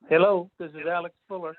Hello, this is Alex Fuller.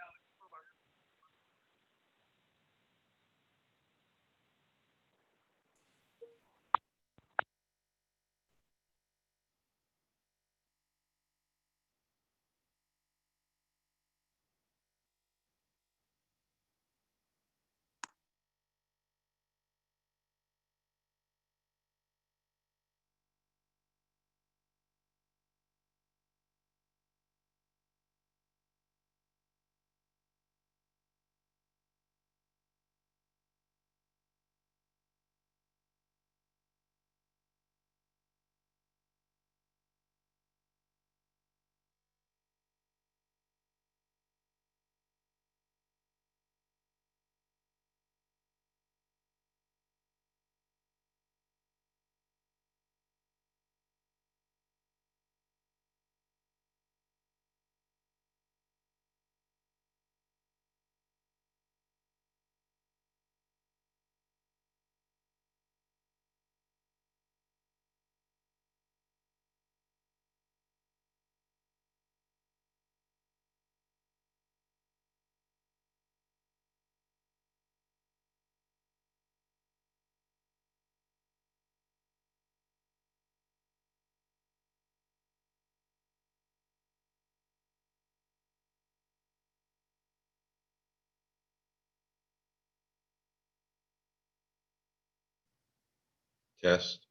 Test.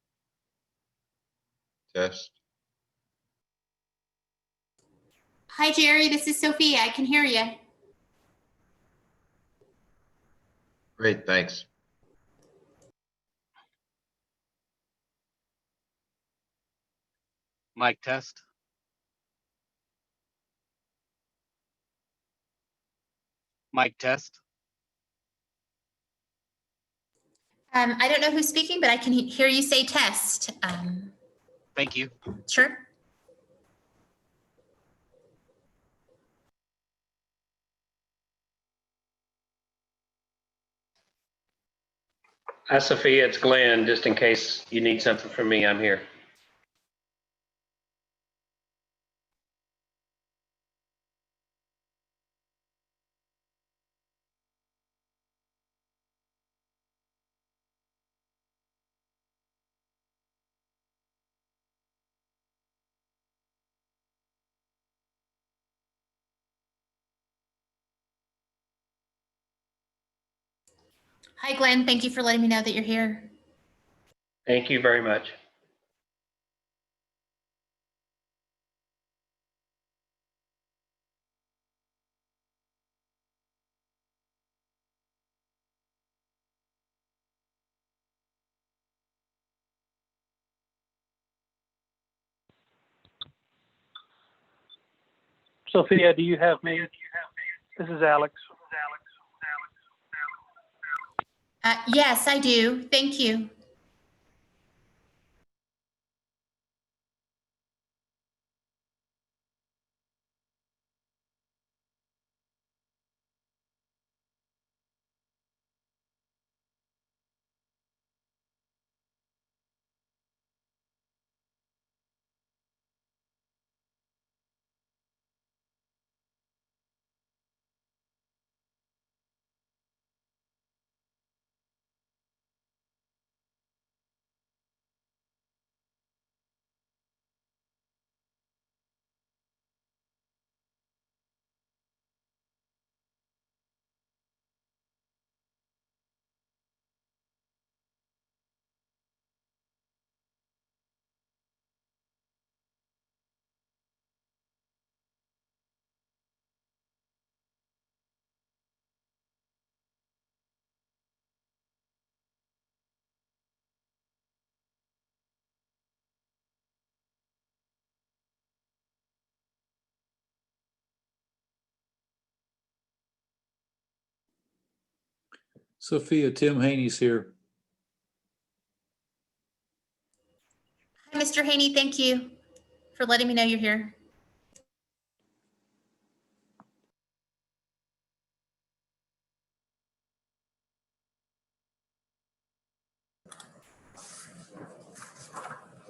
Test. Hi, Jerry. This is Sophia. I can hear you. Great, thanks. Mic test. Mic test. I don't know who's speaking, but I can hear you say test. Thank you. Sure. Hi, Sophia. It's Glenn. Just in case you need something from me, I'm here. Hi, Glenn. Thank you for letting me know that you're here. Thank you very much. Sophia, do you have me? This is Alex. Yes, I do. Thank you. Sophia, Tim Haney's here. Hi, Mr. Haney. Thank you for letting me know you're here.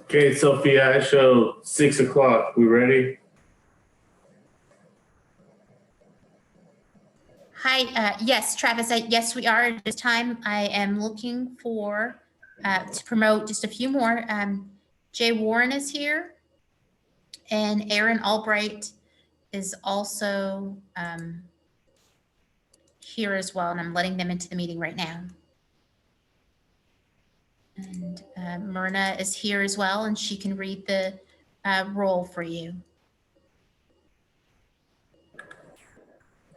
Okay, Sophia, I show 6 o'clock. We ready? Hi, yes, Travis, yes, we are. At this time, I am looking for, to promote just a few more. Jay Warren is here, and Aaron Albright is also here as well, and I'm letting them into the meeting right now. And Myrna is here as well, and she can read the roll for you.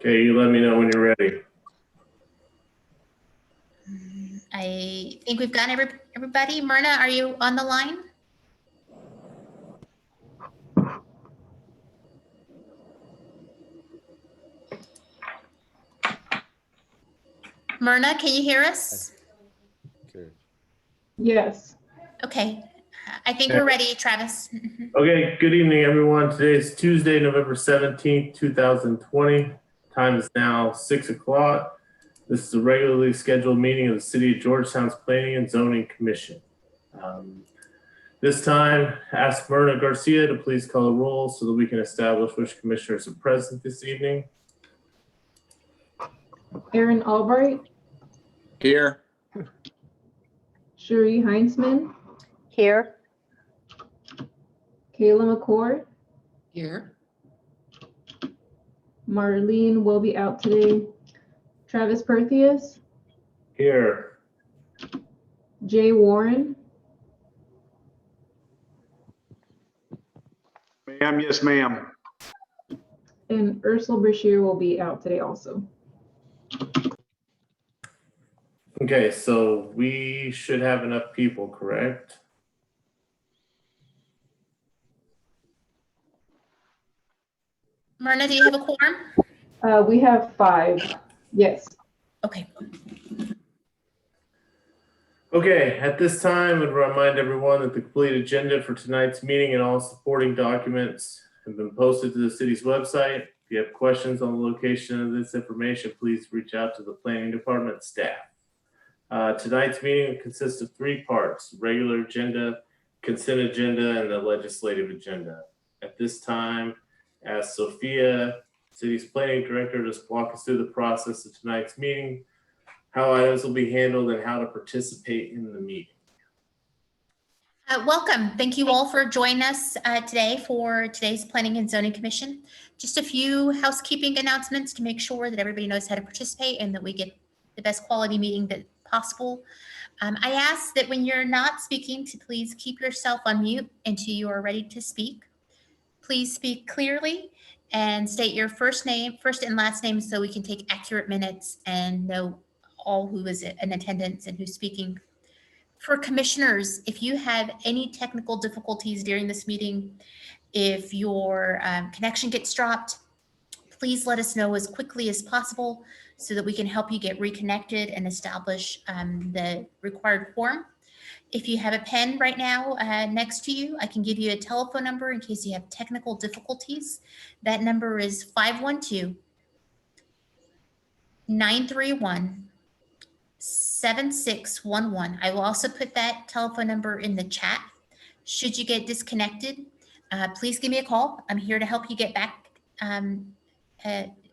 Okay, you let me know when you're ready. I think we've got everybody. Myrna, are you on the line? Myrna, can you hear us? Yes. Okay, I think we're ready, Travis. Okay, good evening, everyone. Today is Tuesday, November 17th, 2020. Time is now 6 o'clock. This is a regularly scheduled meeting of the City of Georgetown's Planning and Zoning Commission. This time, ask Myrna Garcia to please call the roll so that we can establish which commissioners are present this evening. Aaron Albright, Here. Cherie Heinzman, Here. Kayla McCord, Here. Marlene will be out today, Travis Perthius, Here. Jay Warren, Ma'am, yes, ma'am. and Ursula Brashear will be out today also. Okay, so we should have enough people, correct? Myrna, do you have a quorum? We have 5. Yes. Okay. Okay, at this time, I would remind everyone that the complete agenda for tonight's meeting and all supporting documents have been posted to the city's website. If you have questions on the location of this information, please reach out to the planning department staff. Tonight's meeting consists of 3 parts: regular agenda, consent agenda, and the legislative agenda. At this time, ask Sophia, city's planning director, to walk us through the process of tonight's meeting, how items will be handled, and how to participate in the meeting. Welcome. Thank you all for joining us today for today's Planning and Zoning Commission. Just a few housekeeping announcements to make sure that everybody knows how to participate and that we get the best quality meeting that possible. I ask that when you're not speaking to please keep yourself on mute until you are ready to speak. Please speak clearly and state your first and last name so we can take accurate minutes and know all who is in attendance and who's speaking. For commissioners, if you have any technical difficulties during this meeting, if your connection gets dropped, please let us know as quickly as possible so that we can help you get reconnected and establish the required quorum. If you have a pen right now next to you, I can give you a telephone number in case you have technical difficulties. That number is 512-931-7611. I will also put that telephone number in the chat. Should you get disconnected, please give me a call. I'm here to help you get back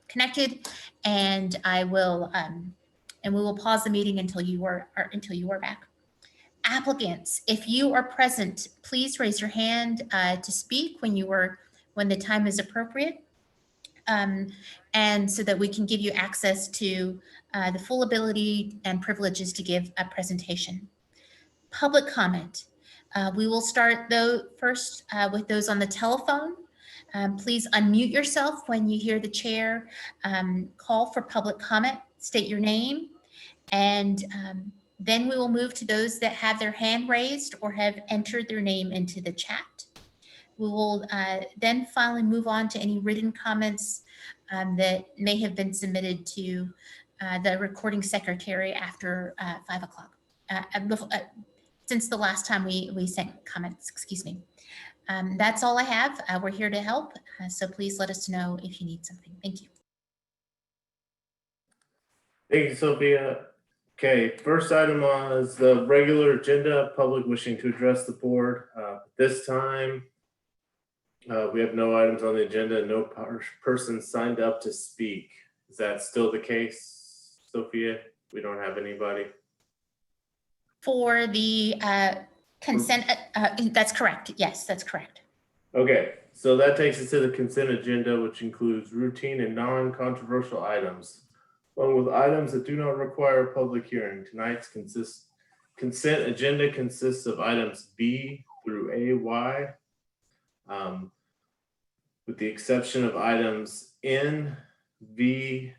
connected, and I will and we will pause the meeting until you are back. Applicants, if you are present, please raise your hand to speak when the time is appropriate, and so that we can give you access to the full ability and privileges to give a presentation. Public comment. We will start first with those on the telephone. Please unmute yourself when you hear the chair call for public comment. State your name, and then we will move to those that have their hand raised or have entered their name into the chat. We will then finally move on to any written comments that may have been submitted to the recording secretary after 5 o'clock, since the last time we sent comments, excuse me. That's all I have. We're here to help, so please let us know if you need something. Thank you. Thank you, Sophia. Okay, first item is the regular agenda, public wishing to address the board. This time, we have no items on the agenda, no person signed up to speak. Is that still the case, Sophia? We don't have anybody? For the consent, that's correct. Yes, that's correct. Okay, so that takes us to the consent agenda, which includes routine and non-controversial items, along with items that do not require a public hearing. Tonight's consent agenda consists of items B through AY, with the exception of items N, V,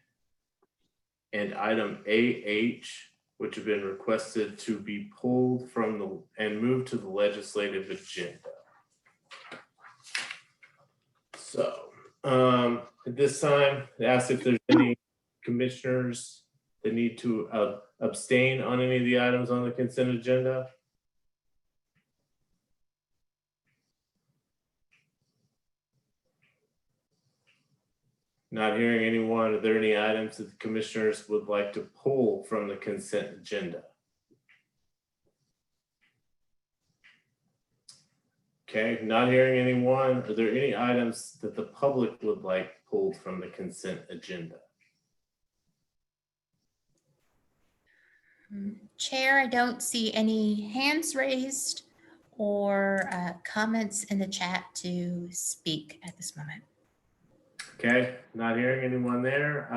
and item AH, which have been requested to be pulled from and moved to the legislative agenda. So at this time, I ask if there's any commissioners that need to abstain on any of the items on the consent agenda. Not hearing anyone, are there any items that the commissioners would like to pull from the consent agenda? Okay, not hearing anyone, are there any items that the public would like pulled from the consent agenda? Chair, I don't see any hands raised or comments in the chat to speak at this moment. Okay, not hearing anyone there.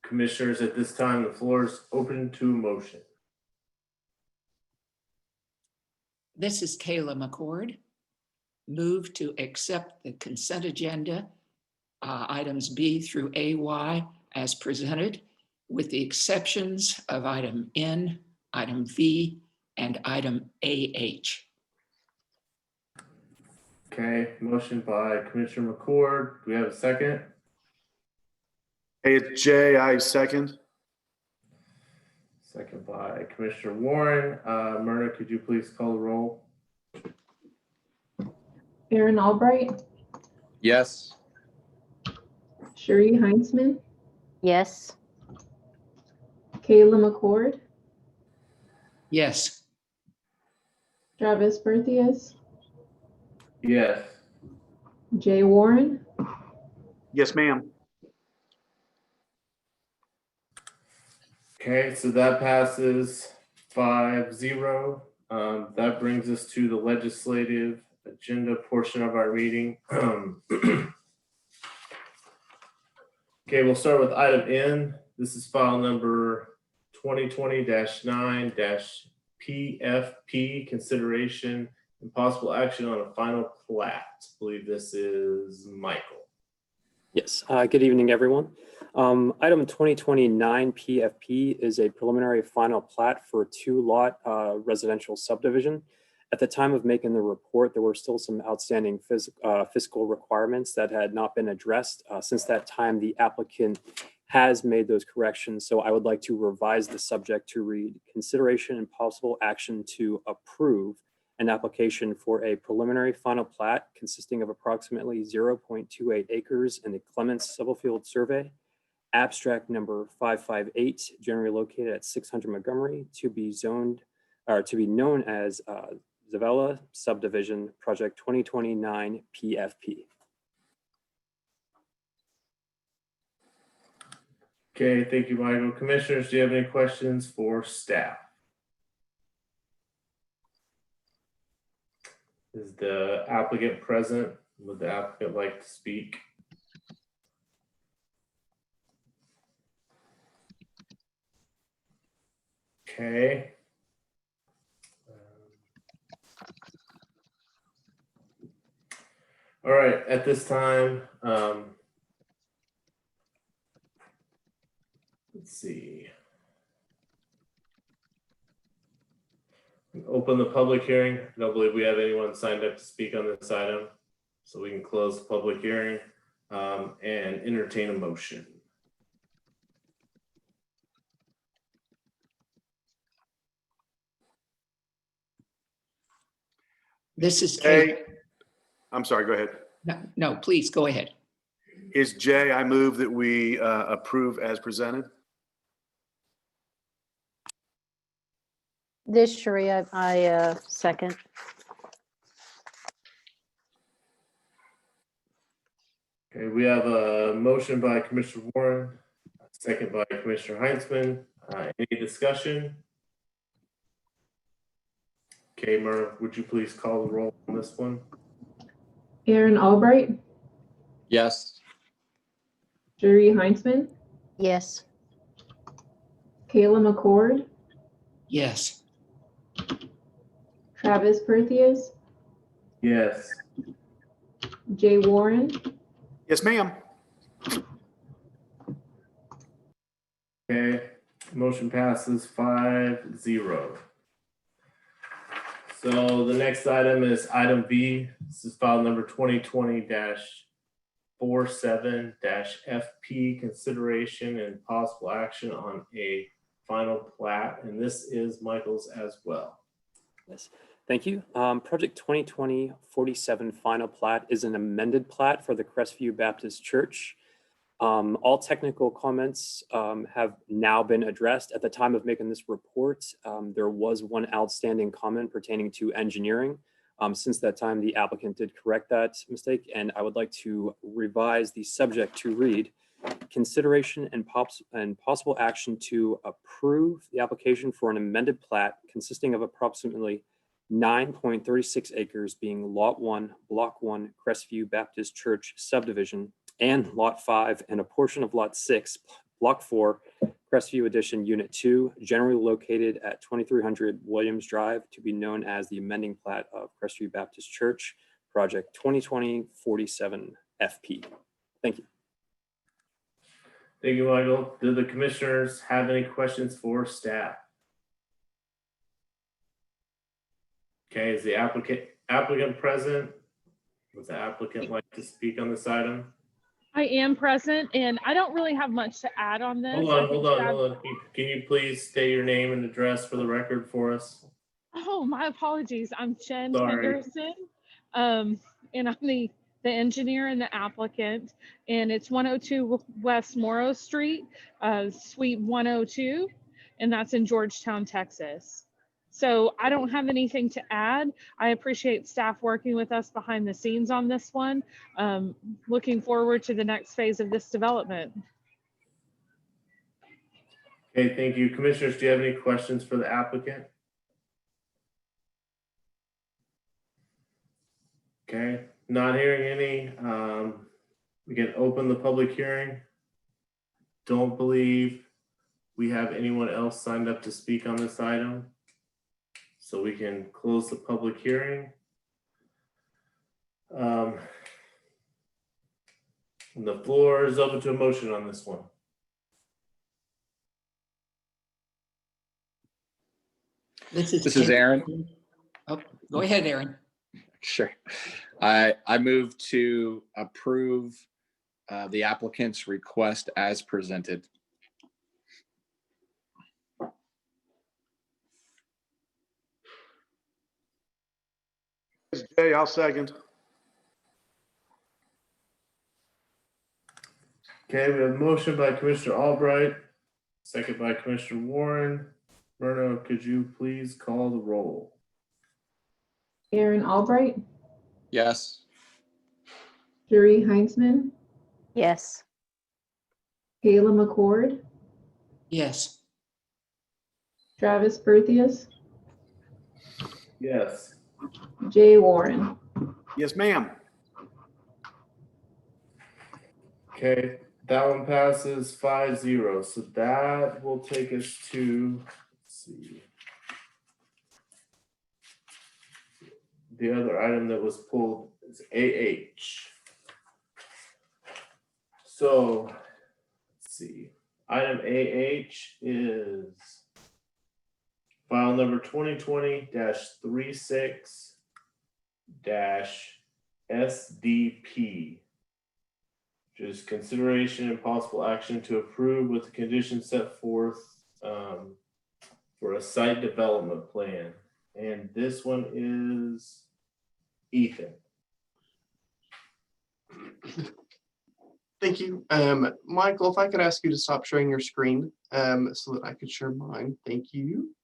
Commissioners, at this time, the floor is open to motion. This is Kayla McCord. Move to accept the consent agenda, items B through AY as presented, with the exceptions of item N, item V, and item AH. Okay, motion by Commissioner McCord. Do we have a second? Hey, it's Jay. I second. Second by Commissioner Warren. Myrna, could you please call the roll? Aaron Albright, Yes. Sherry Heinzman, Yes. Kayla McCord, Yes. Travis Berthius, Yes. Jay Warren, Yes, ma'am. Okay, so that passes 5-0. That brings us to the legislative agenda portion of our meeting. Okay, we'll start with item N. This is file number 2020-9-PFP, consideration and possible action on a final plat. I believe this is Michael. Yes, good evening, everyone. Item 2029 PFP is a preliminary final plat for a 2-lot residential subdivision. At the time of making the report, there were still some outstanding fiscal requirements that had not been addressed. Since that time, the applicant has made those corrections. So I would like to revise the subject to read consideration and possible action to approve an application for a preliminary final plat consisting of approximately 0.28 acres in the Clements Stubblefield Survey, abstract number 558, generally located at 600 Montgomery, to be zoned or to be known as Zavella Subdivision Project 2029 PFP. Okay, thank you, Michael. Commissioners, do you have any questions for staff? Is the applicant present? Would the applicant like to speak? Okay. All right, at this time, let's see. Open the public hearing. I don't believe we have anyone signed up to speak on this item. So we can close the public hearing and entertain a motion. This is Jay, Kate. I'm sorry, go ahead. No, please go ahead. Is Jay, I move that we approve as presented. This Sherry, I second. Okay, we have a motion by Commissioner Warren, second by Commissioner Heinzman. Any discussion? Okay, Myrna, would you please call the roll on this one? Aaron Albright, Yes. Jerry Heinzman, Yes. Kayla McCord, Yes. Travis Perthias, Yes. Jay Warren, Yes, ma'am. Okay, motion passes 5-0. So the next item is item B. This is file number 2020-47-FP, consideration and possible action on a final plat. And this is Michael's as well. Yes, thank you. Project 2020-47 final plat is an amended plat for the Crestview Baptist Church. All technical comments have now been addressed. At the time of making this report, there was one outstanding comment pertaining to engineering. Since that time, the applicant did correct that mistake, and I would like to revise the subject to read: consideration and possible action to approve the application for an amended plat consisting of approximately 9.36 acres, being Lot 1, Block 1, Crestview Baptist Church subdivision, and Lot 5 and a portion of Lot 6, Block 4, Crestview Addition Unit 2, generally located at 2300 Williams Drive, to be known as the amending plat of Crestview Baptist Church, Project 2020-47 FP. Thank you. Thank you, Michael. Do the commissioners have any questions for staff? Okay, is the applicant present? Would the applicant like to speak on this item? I am present, and I don't really have much to add on this. Hold on. Can you please state your name and address for the record for us? Oh, my apologies. I'm Jen Sorry. Henderson, and I'm the engineer and the applicant, and it's 102 West Morrow Street, Suite 102, and that's in Georgetown, Texas. So I don't have anything to add. I appreciate staff working with us behind the scenes on this one. Looking forward to the next phase of this development. Okay, thank you. Commissioners, do you have any questions for the applicant? Okay, not hearing any. We can open the public hearing. Don't believe we have anyone else signed up to speak on this item. So we can close the public hearing. The floor is open to a motion on this one. This is Aaron. Oh, go ahead, Aaron. Sure. I move to approve the applicant's request as presented. Jay, I'll second. Okay, we have a motion by Commissioner Albright, second by Commissioner Warren. Myrna, could you please call the roll? Aaron Albright, Yes. Jerry Heinzman, Yes. Kayla McCord, Yes. Travis Perthias, Yes. Jay Warren. Yes, ma'am. Okay, that one passes 5-0. So that will take us to, let's see, the other item that was pulled is AH. So let's see, item AH is file number 2020-36-SDP, which is consideration and possible action to approve with the conditions set forth for a site development plan. And this one is Ethan. Thank you. Michael, if I could ask you to stop sharing your screen so that I could share mine. Thank you.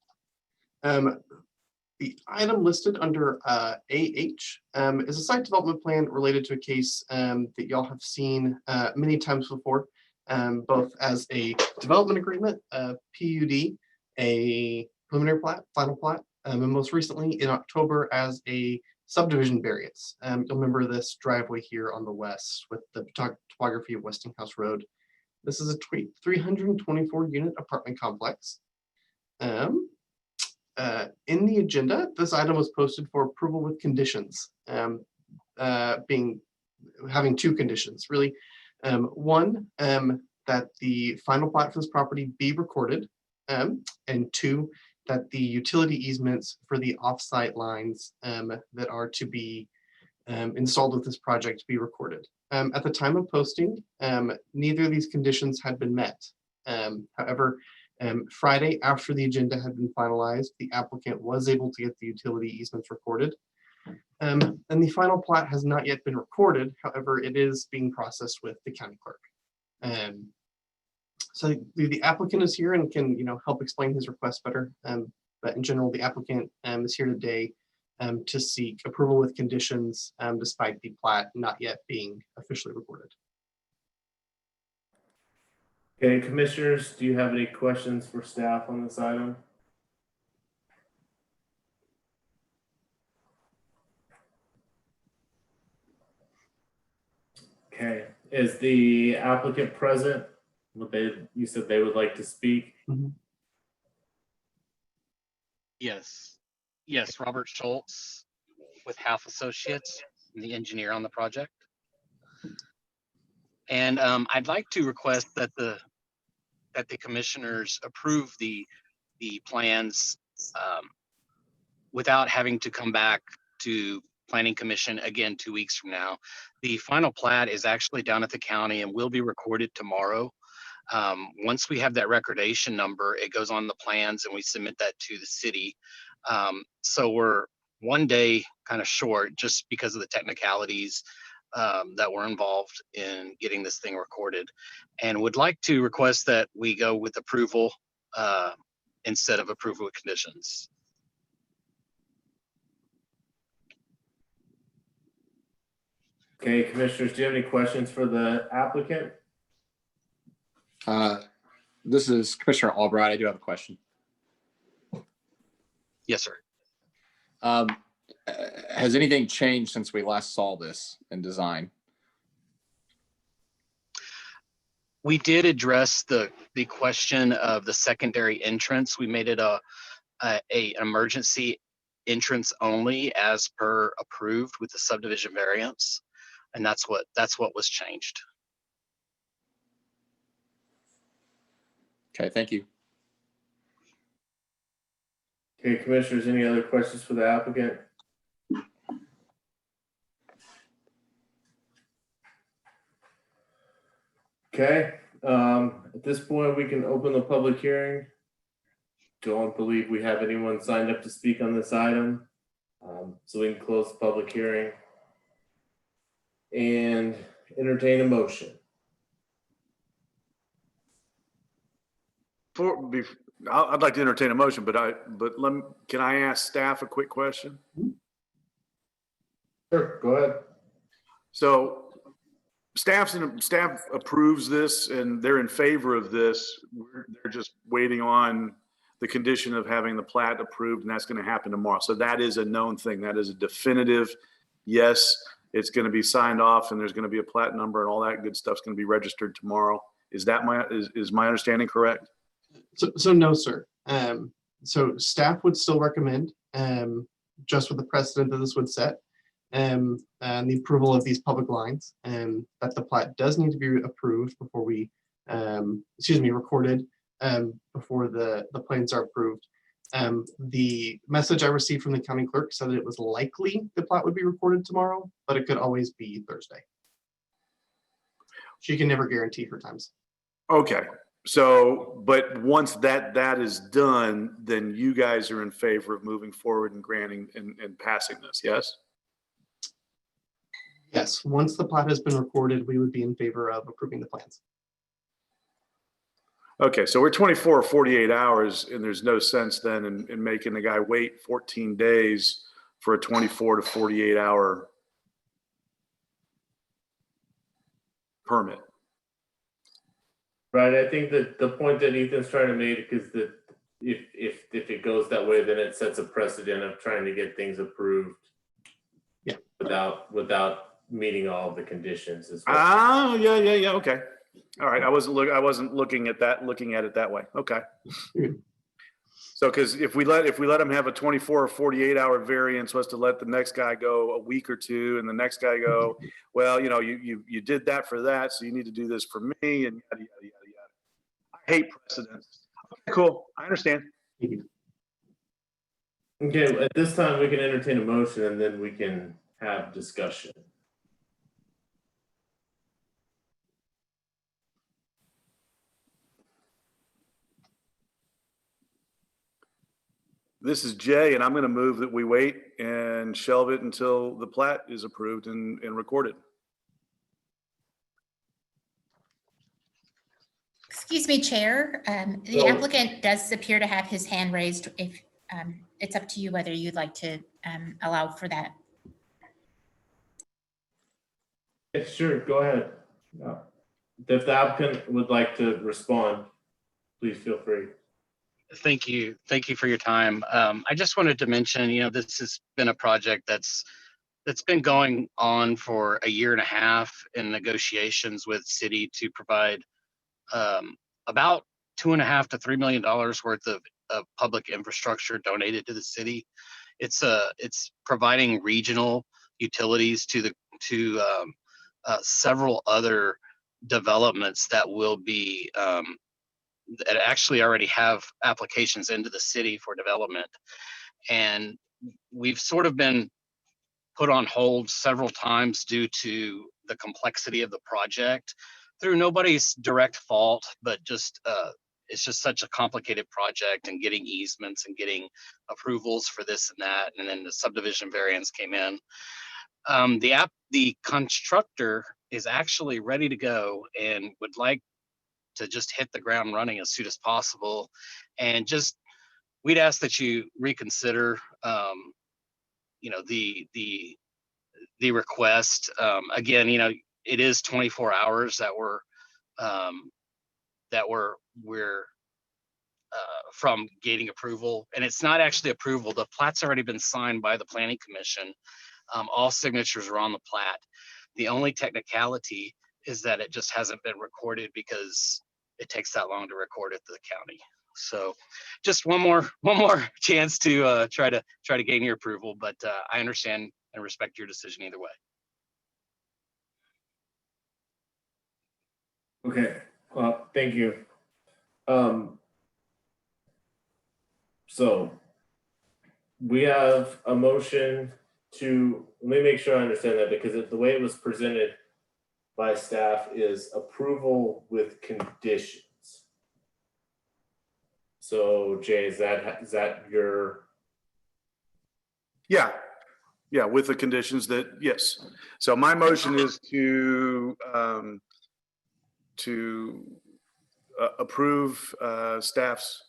The item listed under AH is a site development plan related to a case that y'all have seen many times before. both as a development agreement, PUD, a preliminary plat, final plat, and most recently in October as a subdivision variance. You'll remember this driveway here on the west with the topography of Westinghouse Road. This is a 324 unit apartment complex. In the agenda, this item was posted for approval with conditions, having two conditions, really. One, that the final plat for this property be recorded, and two, that the utility easements for the offsite lines that are to be installed with this project be recorded. At the time of posting, neither of these conditions had been met. However, Friday, after the agenda had been finalized, the applicant was able to get the utility easements recorded. And the final plat has not yet been recorded. However, it is being processed with the county clerk. So the applicant is here and can help explain his request better. But in general, the applicant is here today to seek approval with conditions despite the plat not yet being officially recorded. Okay, commissioners, do you have any questions for staff on this item? Okay, is the applicant present? You said they would like to speak. Yes. Yes, Robert Schultz with Half Associates, the engineer on the project. And I'd like to request that the commissioners approve the plans without having to come back to Planning Commission again 2 weeks from now. The final plat is actually down at the county and will be recorded tomorrow. Once we have that recordation number, it goes on the plans and we submit that to the city. So we're 1 day kind of short just because of the technicalities that were involved in getting this thing recorded, and would like to request that we go with approval instead of approval with conditions. Okay, commissioners, do you have any questions for the applicant? This is Commissioner Albright. I do have a question. Yes, sir. Has anything changed since we last saw this in design? We did address the question of the secondary entrance. We made it a emergency entrance only as per approved with the subdivision variance, and that's what was changed. Okay, thank you. Okay, commissioners, any other questions for the applicant? Okay, at this point, we can open the public hearing. Don't believe we have anyone signed up to speak on this item. So we can close the public hearing and entertain a motion. I'd like to entertain a motion, can I ask staff a quick question? Sure, go ahead. So staff approves this and they're in favor of this. They're just waiting on the condition of having the plat approved, and that's going to happen tomorrow. So that is a known thing. That is a definitive, yes, it's going to be signed off and there's going to be a plat number and all that good stuff's going to be registered tomorrow. Is my understanding correct? So no, sir. So staff would still recommend, just with the precedent that this would set, and the approval of these public lines, that the plat does need to be approved before we, recorded, before the plans are approved. The message I received from the county clerk said that it was likely the plat would be recorded tomorrow, but it could always be Thursday. She can never guarantee her times. Okay. So, but once that is done, then you guys are in favor of moving forward and granting and passing this, yes? Yes, once the plat has been recorded, we would be in favor of approving the plans. Okay, so we're 24 or 48 hours and there's no sense then in making the guy wait 14 days for a 24 to 48 hour permit. Right, I think that the point that Ethan's trying to make is that if it goes that way, then it sets a precedent of trying to get things approved. Yeah. Without meeting all of the conditions as well. Oh, yeah, okay. All right, I wasn't looking at it that way. Okay. So, because if we let them have a 24 or 48 hour variance, was to let the next guy go a week or two, and the next guy go, well, you did that for that, so you need to do this for me, and yada yada yada yada. I hate precedents. Okay, cool. I understand. Okay, at this time, we can entertain a motion and then we can have discussion. This is Jay, and I'm going to move that we wait and shelve it until the plat is approved and recorded. Excuse me, Chair. The applicant does appear to have his hand raised. If it's up to you whether you'd like to allow for that. Yeah, sure, go ahead. If the applicant would like to respond, please feel free. Thank you. Thank you for your time. I just wanted to mention, this has been a project that's been going on for a year and a half in negotiations with city to provide about $2.5 to $3 million worth of public infrastructure donated to the city. It's providing regional utilities to several other developments that will be that actually already have applications into the city for development. And we've sort of been put on hold several times due to the complexity of the project through nobody's direct fault, but just it's just such a complicated project, and getting easements and getting approvals for this and that. And then the subdivision variance came in. The constructor is actually ready to go and would like to just hit the ground running as soon as possible. And just, we'd ask that you reconsider, the request. Again, it is 24 hours that we're from gating approval, and it's not actually approval. The plat's already been signed by the Planning Commission. All signatures are on the plat. The only technicality is that it just hasn't been recorded because it takes that long to record at the county. So just one more chance to try to gain your approval, but I understand and respect your decision either way. Okay, well, thank you. So we have a motion to, let me make sure I understand that, because the way it was presented by staff is approval with conditions. So Jay, is that your? Yeah, with the conditions that, yes. So my motion is to approve staff's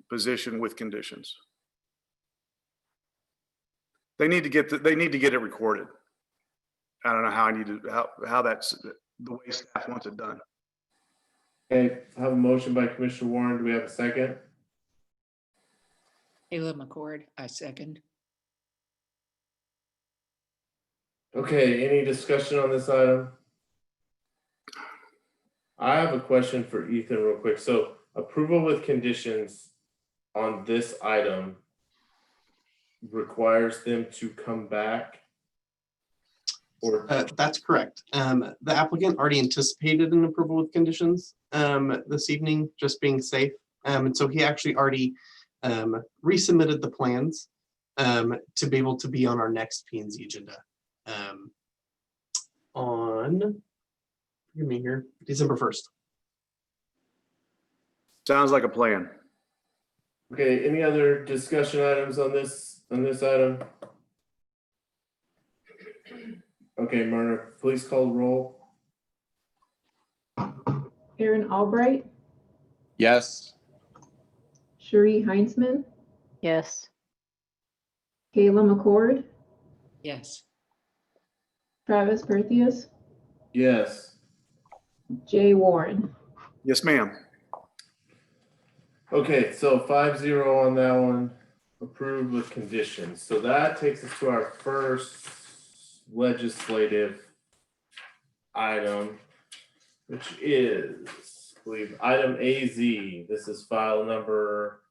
position with conditions. They need to get it recorded. I don't know how that's the way staff wants it done. Okay, I have a motion by Commissioner Warren. Do we have a second? Kayla McCord, I second. Okay, any discussion on this item? I have a question for Ethan real quick. So approval with conditions on this item requires them to come back? Or That's correct. The applicant already anticipated an approval with conditions this evening, just being safe. And so he actually already resubmitted the plans to be able to be on our next P&Z agenda on, forgive me here, December 1st. Sounds like a plan. okay, any other discussion items on this item? Okay, Myrna, please call the roll. Aaron Albright, Yes. Cherie Heinzman, Yes. Kayla McCord, Yes. Travis Perthius, Yes. Jay Warren. Yes, ma'am. Okay, so 5-0 on that one, approved with conditions. So that takes us to our first legislative item, which is, I believe, item AZ. This is file number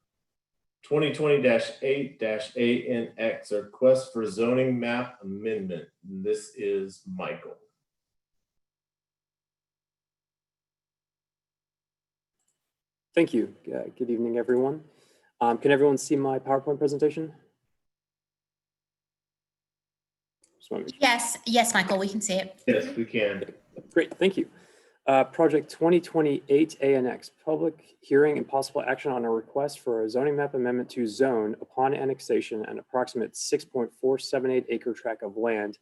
2020-8-ANX, a request for zoning map amendment. And this is Michael. Thank you. Good evening, everyone. Can everyone see my PowerPoint presentation? Yes, Michael, we can see it. Yes, we can. Great, thank you. Project 2028 ANX, public hearing and possible action on a request for a zoning map amendment to zone upon annexation an approximate 6.478 acre tract of land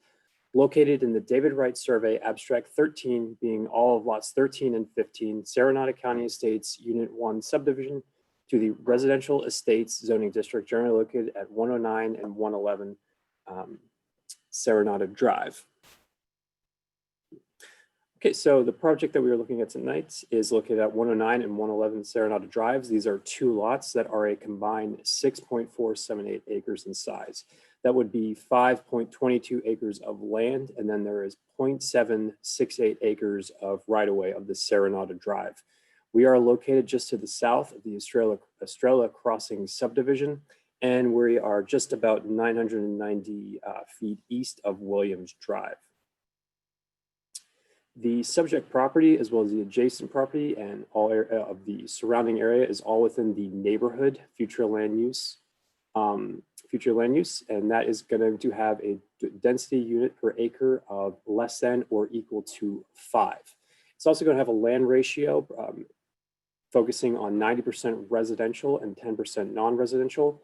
located in the David Wright Survey, Abstract 13, being all of lots 13 and 15, Serenata County Estates, Unit 1 subdivision, to the Residential Estates Zoning District, generally located at 109 and 111 Serenata Drive. Okay, so the project that we are looking at tonight is located at 109 and 111 Serenata Drives. These are two lots that are a combined 6.478 acres in size. That would be 5.22 acres of land, and then there is 0.768 acres of right-of-way of the Serenata Drive. We are located just to the south of the Estrella Crossing subdivision, and we are just about 990 feet east of Williams Drive. The subject property, as well as the adjacent property and all of the surrounding area, is all within the neighborhood future land use, and that is going to have a density unit per acre of less than or equal to 5. It's also going to have a land ratio focusing on 90% residential and 10% non-residential.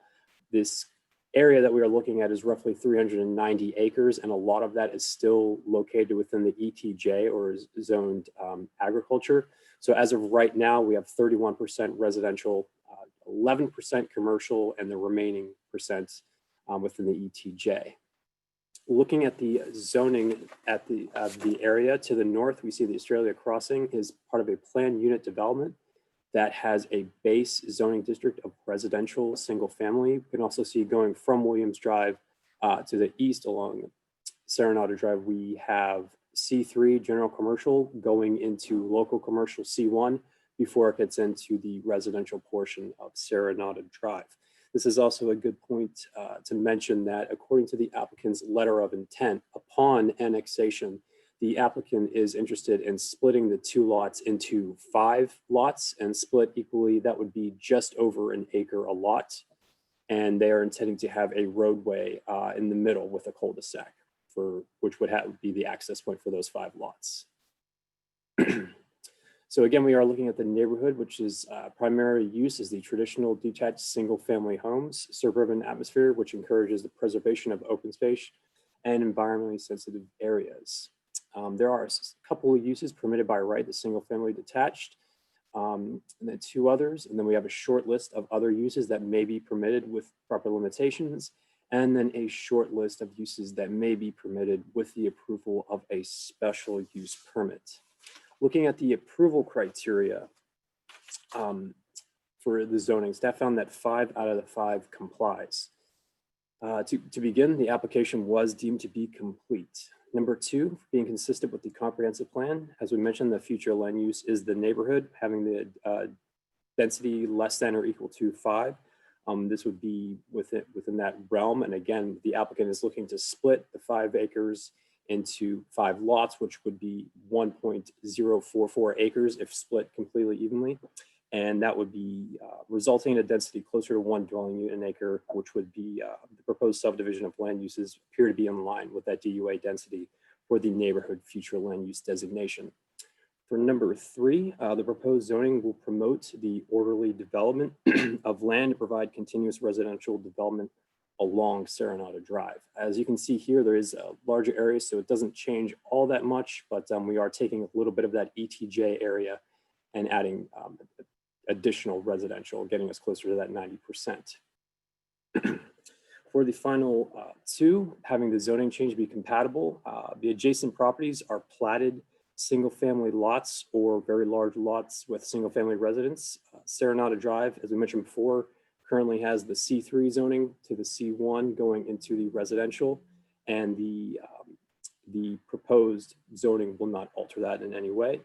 This area that we are looking at is roughly 390 acres, and a lot of that is still located within the ETJ, or zoned agriculture. So as of right now, we have 31% residential, 11% commercial, and the remaining percent within the ETJ. Looking at the zoning at the area to the north, we see the Australia Crossing is part of a planned unit development that has a base zoning district of residential single family. You can also see going from Williams Drive to the east along Serenata Drive, we have C3 general commercial going into local commercial C1 before it gets into the residential portion of Serenata Drive. This is also a good point to mention that according to the applicant's letter of intent, upon annexation, the applicant is interested in splitting the two lots into 5 lots and split equally. That would be just over an acre a lot. And they are intending to have a roadway in the middle with a cul-de-sac, which would be the access point for those 5 lots. So again, we are looking at the neighborhood, which is primary use is the traditional detached single family homes, suburban atmosphere, which encourages the preservation of open space and environmentally sensitive areas. There are a couple of uses permitted by right, the single family detached, and then 2 others. And then we have a short list of other uses that may be permitted with proper limitations, and then a short list of uses that may be permitted with the approval of a special use permit. Looking at the approval criteria for the zoning, staff found that 5 out of the 5 complies. To begin, the application was deemed to be complete. Number 2, being consistent with the comprehensive plan. As we mentioned, the future land use is the neighborhood, having the density less than or equal to 5. This would be within that realm. And again, the applicant is looking to split the 5 acres into 5 lots, which would be 1.044 acres if split completely evenly. And that would be resulting in a density closer to 1 dwelling unit an acre, which would be the proposed subdivision of land uses appear to be in line with that DUA density for the neighborhood future land use designation. For number 3, the proposed zoning will promote the orderly development of land to provide continuous residential development along Serenata Drive. As you can see here, there is a larger area, so it doesn't change all that much, but we are taking a little bit of that ETJ area and adding additional residential, getting us closer to that 90%. For the final 2, having the zoning change be compatible, the adjacent properties are platted single-family lots or very large lots with single-family residence. Serenata Drive, as we mentioned before, currently has the C3 zoning to the C1 going into the residential, and the proposed zoning will not alter that in any way.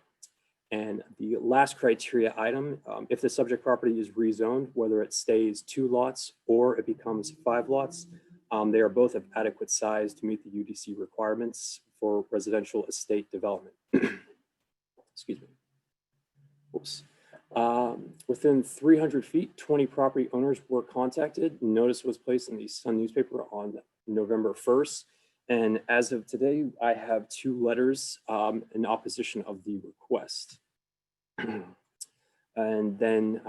And the last criteria item, if the subject property is rezoned, whether it stays 2 lots or it becomes 5 lots, they are both of adequate size to meet the UDC requirements for residential estate development. Excuse me. Oops. Within 300 feet, 20 property owners were contacted. Notice was placed in the Sun newspaper on November 1st. And as of today, I have 2 letters in opposition of the request. And then,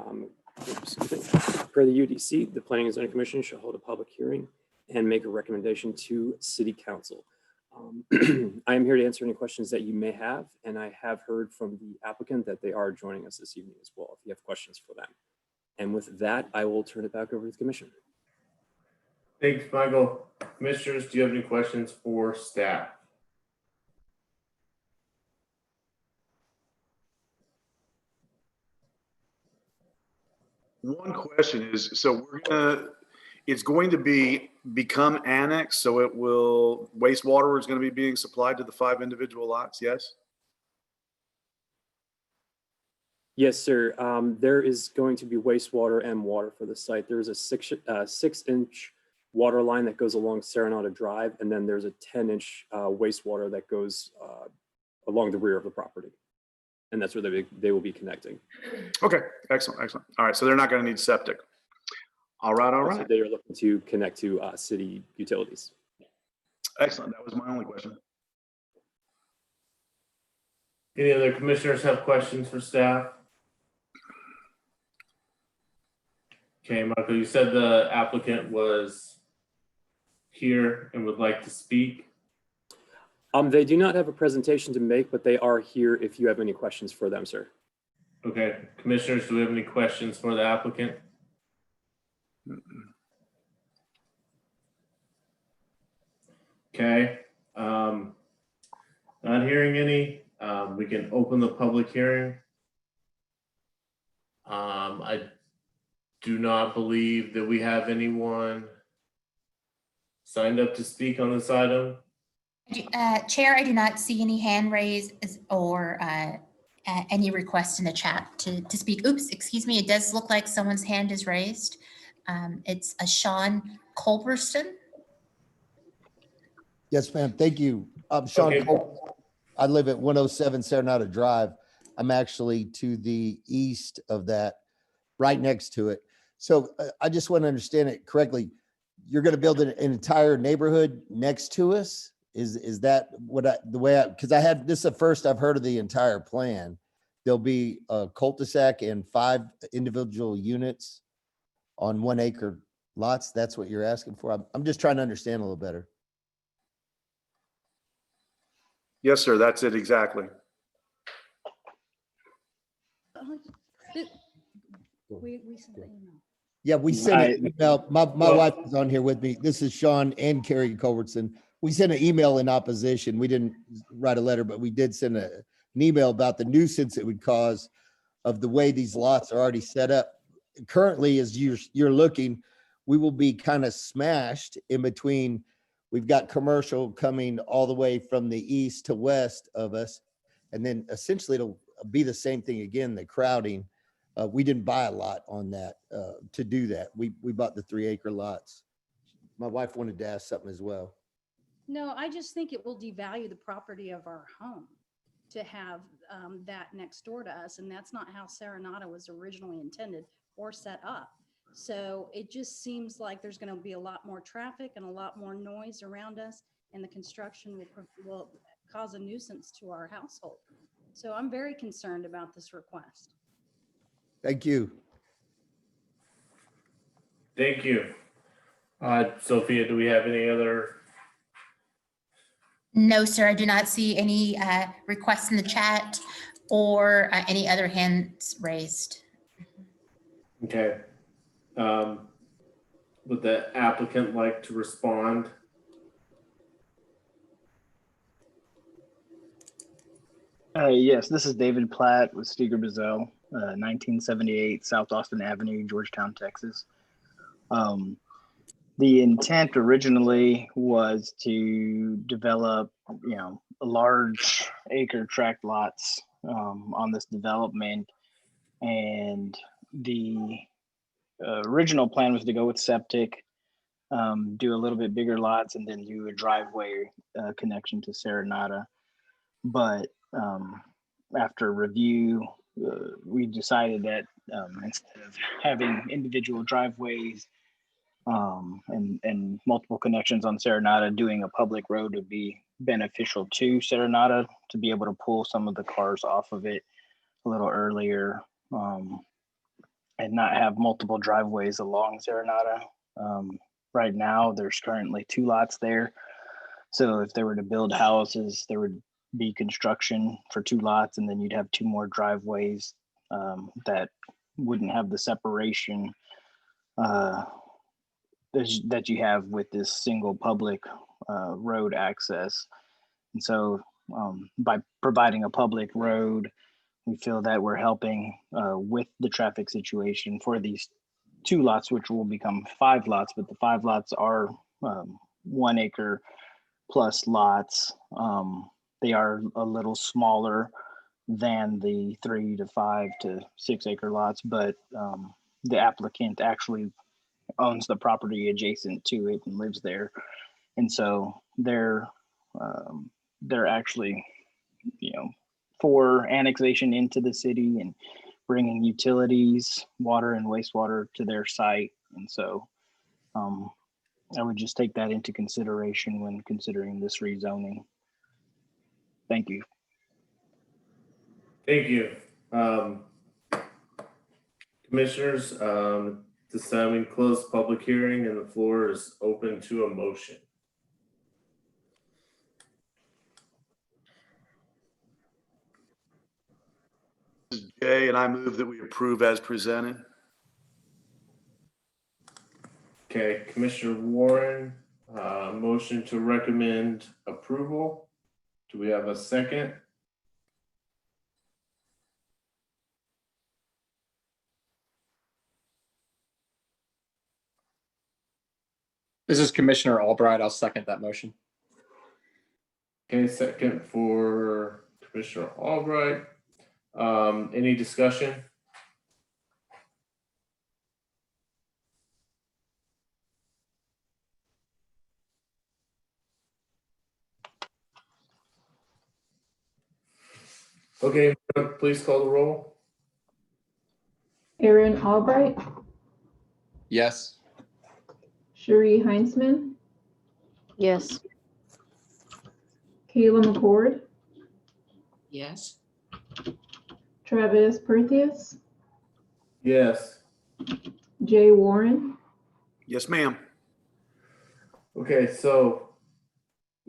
per the UDC, the Planning and Zoning Commission shall hold a public hearing and make a recommendation to City Council. I am here to answer any questions that you may have, and I have heard from the applicant that they are joining us this evening as well, if you have questions for them. And with that, I will turn it back over to the commission. Thanks, Michael. Commissioners, do you have any questions for staff? One question is, so it's going to become annexed, so wastewater is going to be being supplied to the 5 individual lots, yes? Yes, sir. There is going to be wastewater and water for the site. There's a 6-inch water line that goes along Serenata Drive, and then there's a 10-inch wastewater that goes along the rear of the property. And that's where they will be connecting. Okay, excellent, excellent. All right, so they're not going to need septic. All right, all right. So they are looking to connect to city utilities. Excellent, that was my only question. Any other commissioners have questions for staff? Okay, Michael, you said the applicant was here and would like to speak. They do not have a presentation to make, but they are here if you have any questions for them, sir. Okay, commissioners, do we have any questions for the applicant? Okay, not hearing any. We can open the public hearing. I do not believe that we have anyone signed up to speak on this item. Chair, I do not see any hand raised or any requests in the chat to speak. Oops, excuse me. It does look like someone's hand is raised. It's a Sean Culberson. Yes, ma'am. Thank you. I'm Sean Okay. Cole. I live at 107 Serenata Drive. I'm actually to the east of that, right next to it. So I just want to understand it correctly. You're going to build an entire neighborhood next to us? Is that what because this is the first I've heard of the entire plan. There'll be a cul-de-sac and 5 individual units on 1 acre lots. That's what you're asking for. I'm just trying to understand a little better. Yes, sir, that's it exactly. We sent the email. Yeah, we sent an email. My wife is on here with me. This is Sean and Carrie Culbertson. We sent an email in opposition. We didn't write a letter, but we did send an email about the nuisance it would cause of the way these lots are already set up. Currently, as you're looking, we will be kind of smashed in between. We've got commercial coming all the way from the east to west of us. And then essentially it'll be the same thing again, the crowding. We didn't buy a lot on that to do that. We bought the 3 acre lots. My wife wanted to ask something as well. No, I just think it will devalue the property of our home to have that next door to us. And that's not how Serenata was originally intended or set up. So it just seems like there's going to be a lot more traffic and a lot more noise around us, and the construction will cause a nuisance to our household. So I'm very concerned about this request. Thank you. Thank you. Sophia, do we have any other? No, sir, I do not see any requests in the chat or any other hands raised. Okay. Would the applicant like to respond? Yes, this is David Platt with Steger Bazell, 1978 South Austin Avenue, Georgetown, Texas. The intent originally was to develop, large acre tract lots on this development. And the original plan was to go with septic, do a little bit bigger lots, and then do a driveway connection to Serenata. But after review, we decided that instead of having individual driveways and multiple connections on Serenata, doing a public road would be beneficial to Serenata to be able to pull some of the cars off of it a little earlier and not have multiple driveways along Serenata. Right now, there's currently 2 lots there. So if they were to build houses, there would be construction for 2 lots, and then you'd have 2 more driveways that wouldn't have the separation that you have with this single public road access. And so by providing a public road, we feel that we're helping with the traffic situation for these 2 lots, which will become 5 lots, but the 5 lots are 1 acre plus lots. They are a little smaller than the 3 to 5 to 6 acre lots, but the applicant actually owns the property adjacent to it and lives there. And so they're actually, for annexation into the city and bringing utilities, water and wastewater to their site. And so I would just take that into consideration when considering this rezoning. Thank you. Thank you. Commissioners, this time we close the public hearing and the floor is open to a motion. This is Jay, and I move that we approve as presented. Okay, Commissioner Warren, motion to recommend approval. Do we have a second? This is Commissioner Albright. I'll second that motion. Okay, second for Commissioner Albright. Any discussion? Okay, please call the roll. Aaron Albright, Yes. Cherie Heinzman, Yes. Kayla McCord, Yes. Travis Perthius, Yes. Jay Warren. Yes, ma'am. Okay, so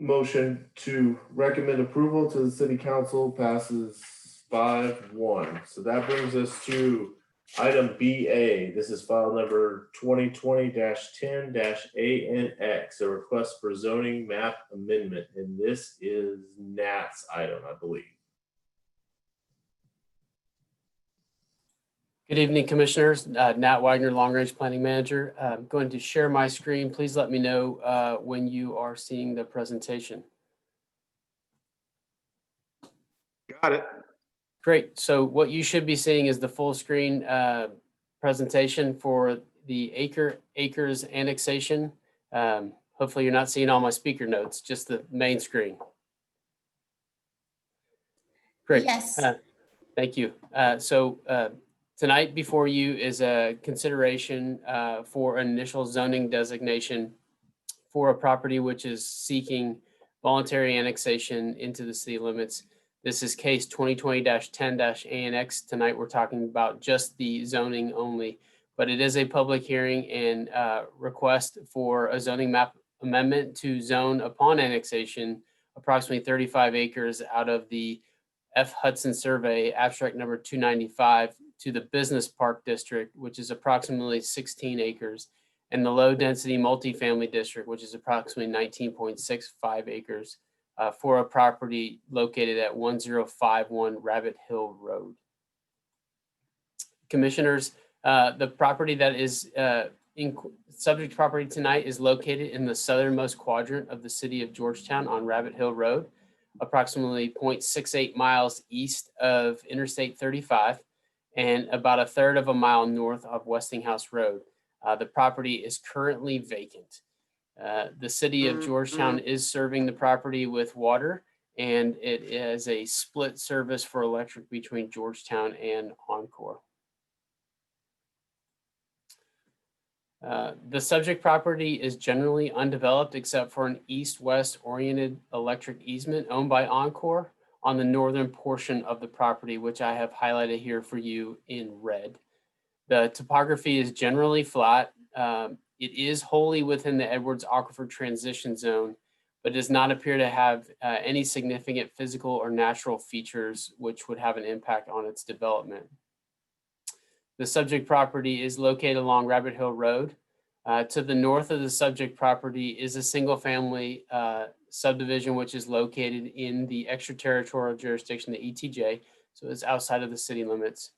motion to recommend approval to the city council passes 5-1. So that brings us to item BA. This is file number 2020-10-ANX, a request for zoning map amendment. And this is Nat's item, I believe. Good evening, Commissioners. Nat Wagner, Long Range Planning Manager. I'm going to share my screen. Please let me know when you are seeing the presentation. Got it. Great. So what you should be seeing is the full screen presentation for the acres annexation. Hopefully you're not seeing all my speaker notes, just the main screen. Great. Yes. Thank you. Tonight before you is a consideration for an initial zoning designation for a property which is seeking voluntary annexation into the city limits. This is case 2020-10-ANX. Tonight we're talking about just the zoning only, but it is a public hearing and request for a zoning map amendment to zone upon annexation approximately 35 acres out of the F. Hudson Survey, abstract number 295, to the Business Park District, which is approximately 16 acres, and the Low Density Multifamily District, which is approximately 19.65 acres. for a property located at 1051 Rabbit Hill Road. Commissioners, the property that is subject property tonight is located in the southernmost quadrant of the city of Georgetown on Rabbit Hill Road, approximately 0.68 miles east of Interstate 35 and about a third of a mile north of Westinghouse Road. The property is currently vacant. The city of Georgetown is serving the property with water, and it is a split service for electric between Georgetown and Encore. The subject property is generally undeveloped except for an east-west oriented electric easement owned by Encore on the northern portion of the property, which I have highlighted here for you in red. The topography is generally flat. It is wholly within the Edwards Aquifer Transition Zone, but does not appear to have any significant physical or natural features which would have an impact on its development. The subject property is located along Rabbit Hill Road. To the north of the subject property is a single family subdivision, which is located in the extraterritorial jurisdiction, the ETJ, so it's outside of the city limits.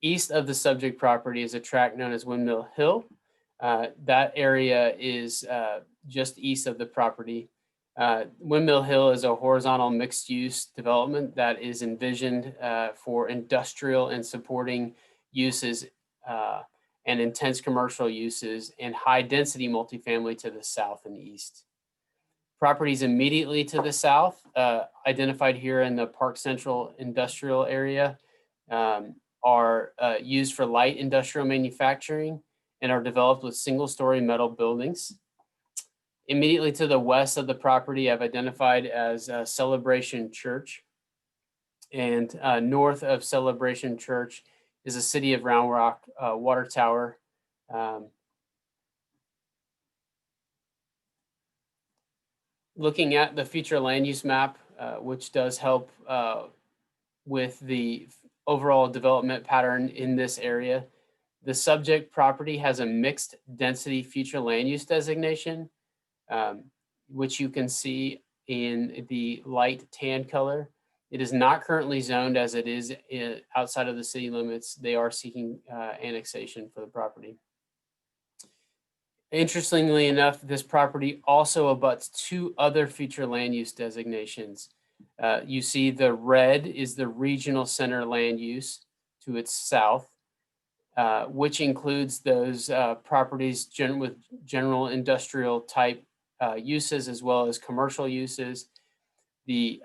East of the subject property is a tract known as Windmill Hill. That area is just east of the property. Windmill Hill is a horizontal mixed-use development that is envisioned for industrial and supporting uses and intense commercial uses and high-density multifamily to the south and east. Properties immediately to the south, identified here in the Park Central industrial area, are used for light industrial manufacturing and are developed with single-story metal buildings. Immediately to the west of the property, I've identified as Celebration Church. And north of Celebration Church is the City of Round Rock water tower. Looking at the future land use map, which does help with the overall development pattern in this area, the subject property has a mixed density future land use designation, which you can see in the light tan color. It is not currently zoned as it is outside of the city limits. They are seeking annexation for the property. Interestingly enough, this property also abuts two other future land use designations. You see the red is the regional center land use to its south, which includes those properties with general industrial type uses as well as commercial uses. The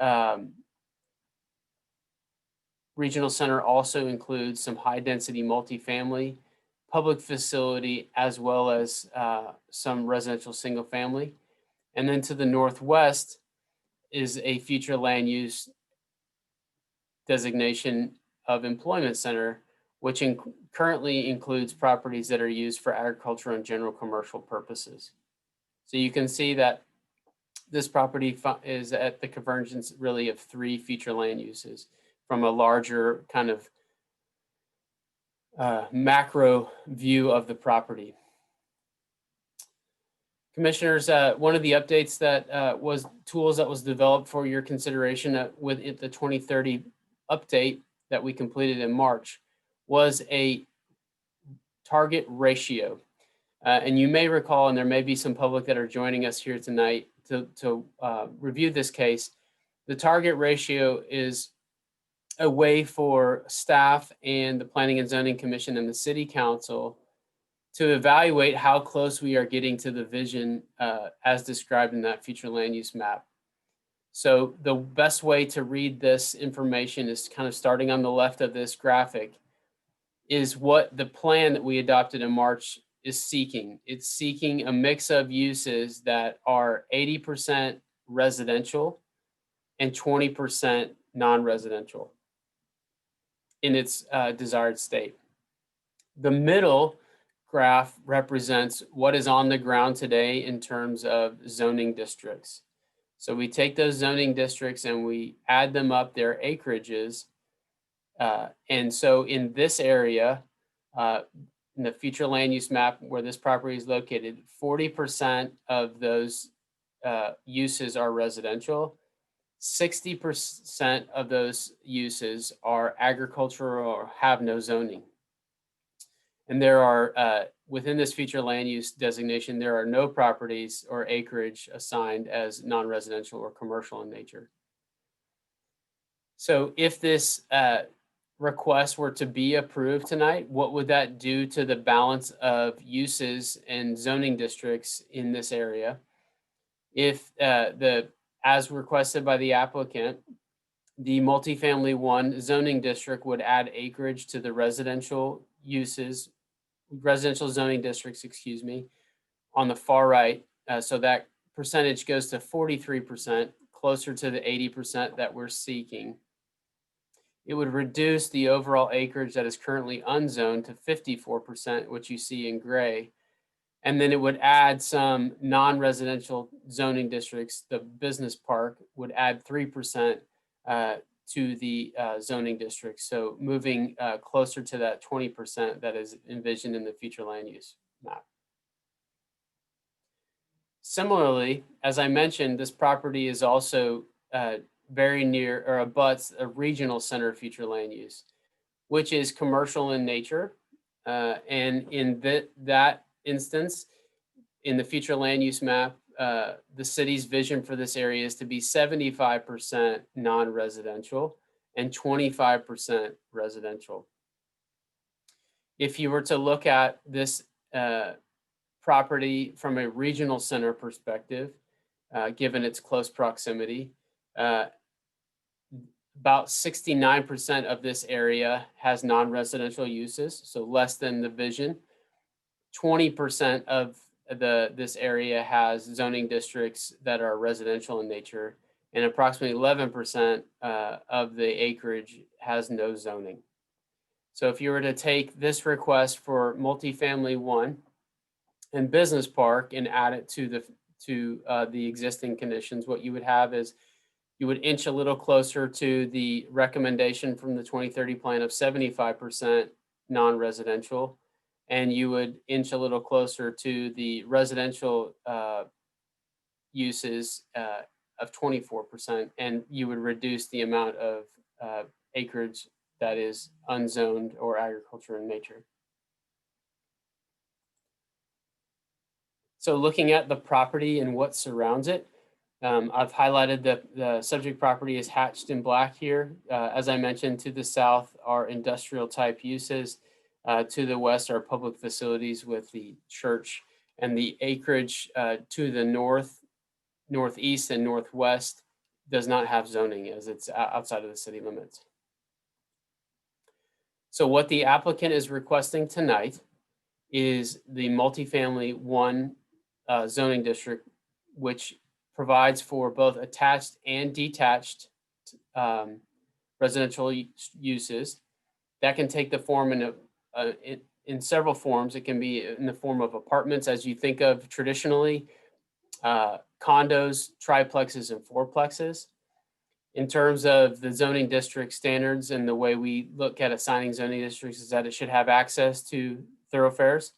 regional center also includes some high density multifamily, public facility, as well as some residential single family. And then to the northwest is a future land use designation of employment center, which currently includes properties that are used for agricultural and general commercial purposes. So you can see that this property is at the convergence really of three future land uses from a larger kind of macro view of the property. Commissioners, one of the updates that was tools that was developed for your consideration with the 2030 update that we completed in March was a target ratio. And you may recall, and there may be some public that are joining us here tonight to review this case, the target ratio is a way for staff and the Planning and Zoning Commission and the City Council to evaluate how close we are getting to the vision as described in that future land use map. So the best way to read this information is kind of starting on the left of this graphic is what the plan that we adopted in March is seeking. It's seeking a mix of uses that are 80% residential and 20% non-residential in its desired state. The middle graph represents what is on the ground today in terms of zoning districts. So we take those zoning districts and we add them up their acreages. And so in this area, in the future land use map where this property is located, 40% of those uses are residential. 60% of those uses are agricultural or have no zoning. And there are, within this future land use designation, there are no properties or acreage assigned as non-residential or commercial in nature. So if this request were to be approved tonight, what would that do to the balance of uses and zoning districts in this area? If as requested by the applicant, the multifamily 1 zoning district would add acreage to the residential zoning districts, excuse me, on the far right. So that percentage goes to 43%, closer to the 80% that we're seeking. It would reduce the overall acreage that is currently unzoned to 54%, which you see in gray. And then it would add some non-residential zoning districts. The business park would add 3% to the zoning district. So moving closer to that 20% that is envisioned in the future land use map. Similarly, as I mentioned, this property is also very near or abuts a regional center of future land use, which is commercial in nature. And in that instance, in the future land use map, the city's vision for this area is to be 75% non-residential and 25% residential. If you were to look at this property from a regional center perspective, given its close proximity, about 69% of this area has non-residential uses, so less than the vision. 20% of this area has zoning districts that are residential in nature, and approximately 11% of the acreage has no zoning. So if you were to take this request for multifamily 1 and business park and add it to the existing conditions, what you would have is you would inch a little closer to the recommendation from the 2030 plan of 75% non-residential, and you would inch a little closer to the residential uses of 24%, and you would reduce the amount of acreage that is unzoned or agriculture in nature. So looking at the property and what surrounds it, I've highlighted that the subject property is hatched in black here. As I mentioned, to the south are industrial type uses. To the west are public facilities with the church, and the acreage to the north, northeast, and northwest does not have zoning as it's outside of the city limits. So what the applicant is requesting tonight is the multifamily 1 zoning district, which provides for both attached and detached residential uses. That can take the form in several forms. It can be in the form of apartments, as you think of traditionally, condos, triplexes, and fourplexes. In terms of the zoning district standards and the way we look at assigning zoning districts is that it should have access to thoroughfares,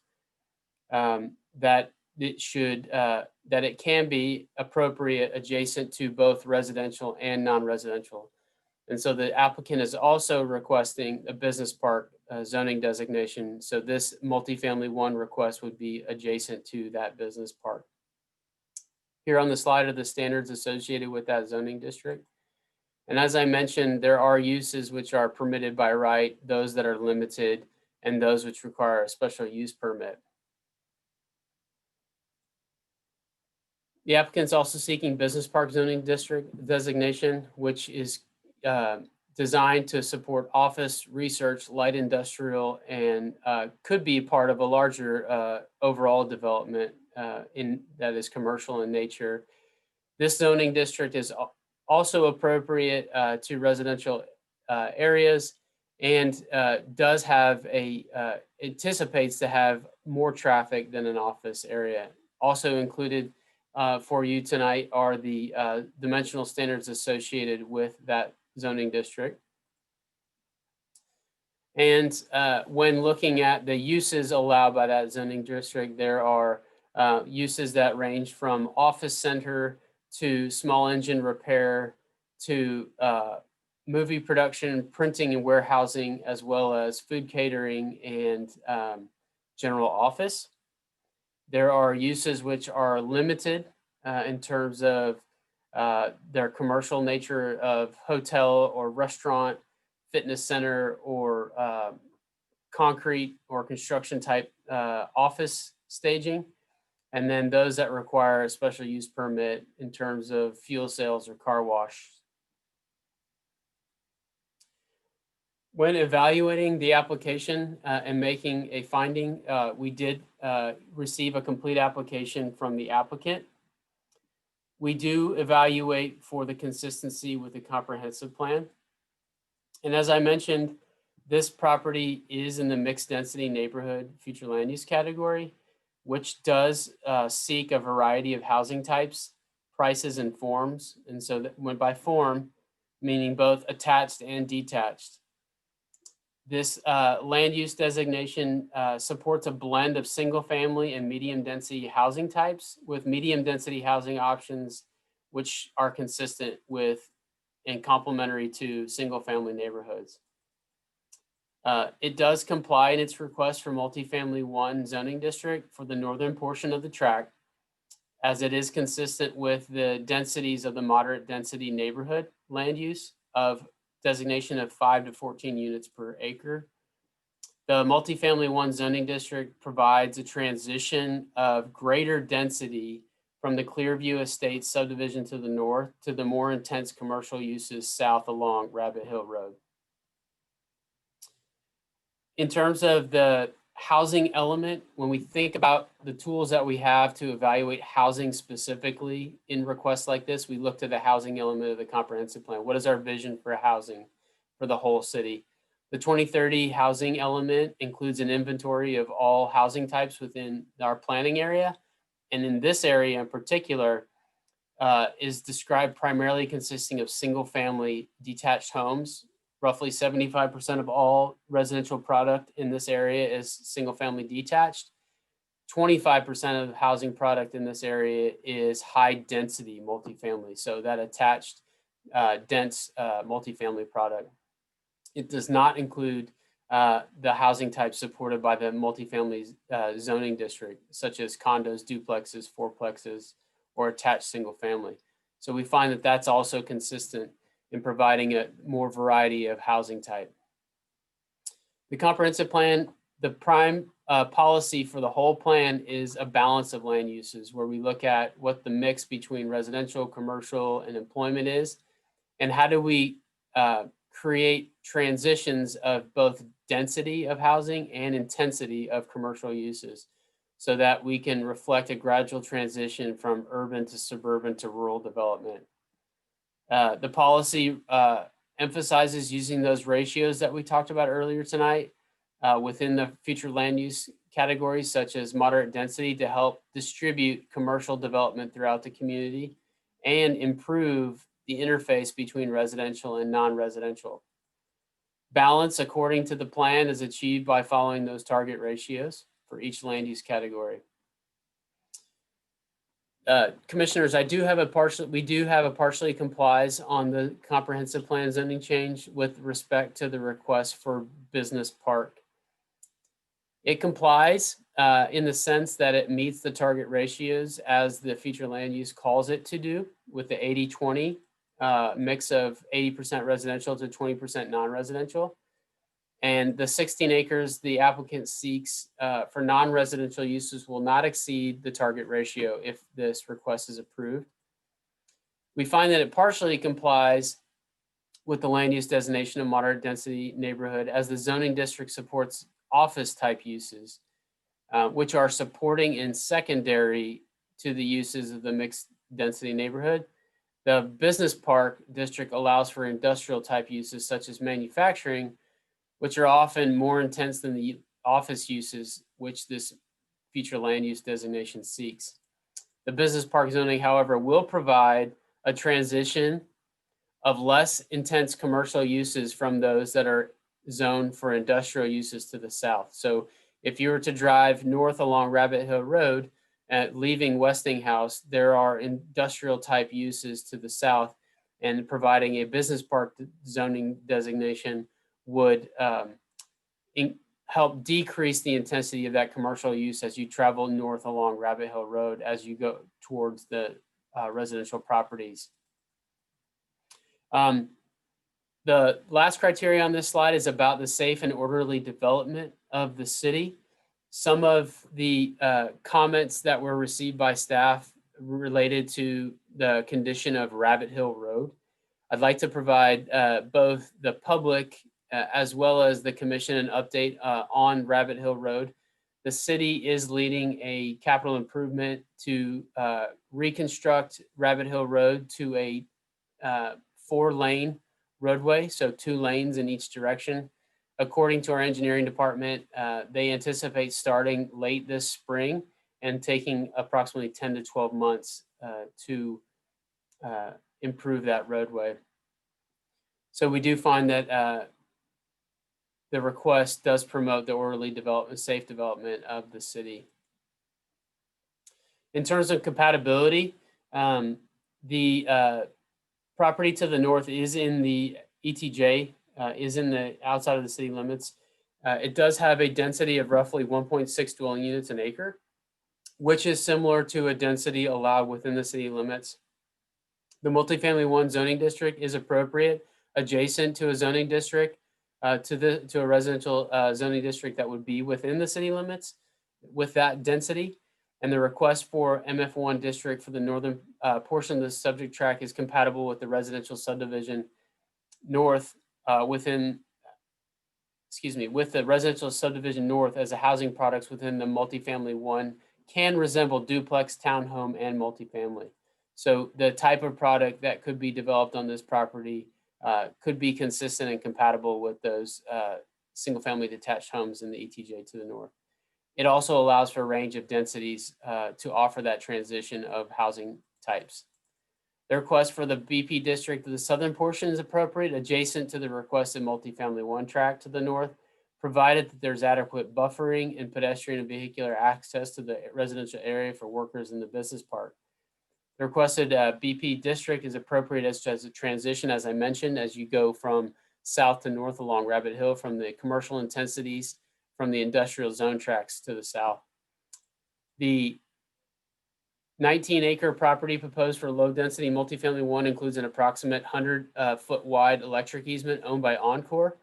that it can be appropriate adjacent to both residential and non-residential. And so the applicant is also requesting a business park zoning designation. So this multifamily 1 request would be adjacent to that business park. Here on the slide are the standards associated with that zoning district. And as I mentioned, there are uses which are permitted by right, those that are limited, and those which require a special use permit. The applicant is also seeking business park zoning district designation, which is designed to support office, research, light industrial, and could be part of a larger overall development that is commercial in nature. This zoning district is also appropriate to residential areas and does have anticipates to have more traffic than an office area. Also included for you tonight are the dimensional standards associated with that zoning district. And when looking at the uses allowed by that zoning district, there are uses that range from office center to small engine repair to movie production, printing and warehousing, as well as food catering and general office. There are uses which are limited in terms of their commercial nature of hotel or restaurant, fitness center, or concrete or construction type office staging. And then those that require a special use permit in terms of fuel sales or car wash. When evaluating the application and making a finding, we did receive a complete application from the applicant. We do evaluate for the consistency with the comprehensive plan. And as I mentioned, this property is in the mixed density neighborhood future land use category, which does seek a variety of housing types, prices, and forms. And so that when by form, meaning both attached and detached. This land use designation supports a blend of single family and medium density housing types, with medium density housing options which are consistent with and complementary to single family neighborhoods. It does comply in its request for multifamily 1 zoning district for the northern portion of the tract, as it is consistent with the densities of the moderate density neighborhood land use of designation of 5 to 14 units per acre. The multifamily 1 zoning district provides a transition of greater density from the Clearview Estates subdivision to the north to the more intense commercial uses south along Rabbit Hill Road. In terms of the housing element, when we think about the tools that we have to evaluate housing specifically in requests like this, we look to the housing element of the comprehensive plan. What is our vision for housing for the whole city? The 2030 housing element includes an inventory of all housing types within our planning area. And in this area in particular, is described primarily consisting of single family detached homes. Roughly 75% of all residential product in this area is single family detached. 25% of the housing product in this area is high density multifamily. So that attached dense multifamily product. It does not include the housing types supported by the multifamily zoning district, such as condos, duplexes, fourplexes, or attached single family. So we find that that's also consistent in providing a more variety of housing type. The comprehensive plan, the prime policy for the whole plan is a balance of land uses, where we look at what the mix between residential, commercial, and employment is, and how do we create transitions of both density of housing and intensity of commercial uses, so that we can reflect a gradual transition from urban to suburban to rural development. The policy emphasizes using those ratios that we talked about earlier tonight within the future land use categories, such as moderate density, to help distribute commercial development throughout the community and improve the interface between residential and non-residential. Balance according to the plan is achieved by following those target ratios for each land use category. Commissioners, we do have a partially complies on the comprehensive plan zoning change with respect to the request for business park. It complies in the sense that it meets the target ratios as the future land use calls it to do, with the 80-20 mix of 80% residential to 20% non-residential. And the 16 acres the applicant seeks for non-residential uses will not exceed the target ratio if this request is approved. We find that it partially complies with the land use designation of moderate density neighborhood, as the zoning district supports office type uses, which are supporting and secondary to the uses of the mixed density neighborhood. The business park district allows for industrial type uses such as manufacturing, which are often more intense than the office uses which this future land use designation seeks. The business park zoning, however, will provide a transition of less intense commercial uses from those that are zoned for industrial uses to the south. So if you were to drive north along Rabbit Hill Road, leaving Westinghouse, there are industrial type uses to the south, and providing a business park zoning designation would help decrease the intensity of that commercial use as you travel north along Rabbit Hill Road as you go towards the residential properties. The last criteria on this slide is about the safe and orderly development of the city. Some of the comments that were received by staff related to the condition of Rabbit Hill Road. I'd like to provide both the public as well as the commission an update on Rabbit Hill Road. The city is leading a capital improvement to reconstruct Rabbit Hill Road to a 4-lane roadway, so 2 lanes in each direction. According to our engineering department, they anticipate starting late this spring and taking approximately 10 to 12 months to improve that roadway. So we do find that the request does promote the orderly development, safe development of the city. In terms of compatibility, the property to the north is in the ETJ, is in the outside of the city limits. It does have a density of roughly 1.6 dwelling units an acre, which is similar to a density allowed within the city limits. The multifamily 1 zoning district is appropriate adjacent to a zoning district, to a residential zoning district that would be within the city limits with that density. And the request for MF1 district for the northern portion of the subject tract is compatible with the residential subdivision north with the residential subdivision north, as the housing products within the multifamily 1 can resemble duplex, townhome, and multifamily. So the type of product that could be developed on this property could be consistent and compatible with those single family detached homes in the ETJ to the north. It also allows for a range of densities to offer that transition of housing types. The request for the BP district of the southern portion is appropriate, adjacent to the requested multifamily 1 tract to the north, provided that there's adequate buffering and pedestrian and vehicular access to the residential area for workers in the business park. The requested BP district is appropriate as a transition, as I mentioned, as you go from south to north along Rabbit Hill, from the commercial intensities from the industrial zone tracts to the south. The 19-acre property proposed for low density multifamily 1 includes an approximate 100-foot wide electric easement owned by Encore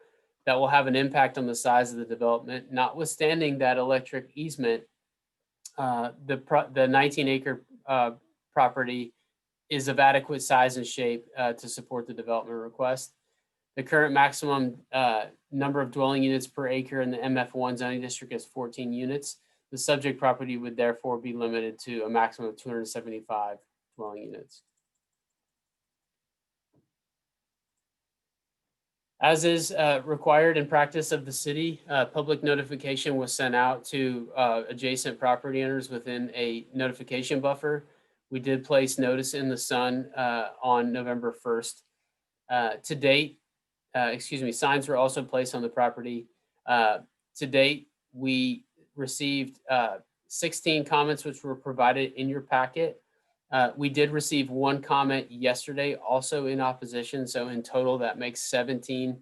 that will have an impact on the size of the development. Notwithstanding that electric easement, the 19-acre property is of adequate size and shape to support the development request. The current maximum number of dwelling units per acre in the MF1 zoning district is 14 units. The subject property would therefore be limited to a maximum of 275 dwelling units. As is required in practice of the city, public notification was sent out to adjacent property owners within a notification buffer. We did place notice in the Sun on November 1st. To date, signs were also placed on the property. To date, we received 16 comments, which were provided in your packet. We did receive 1 comment yesterday, also in opposition. So in total, that makes 17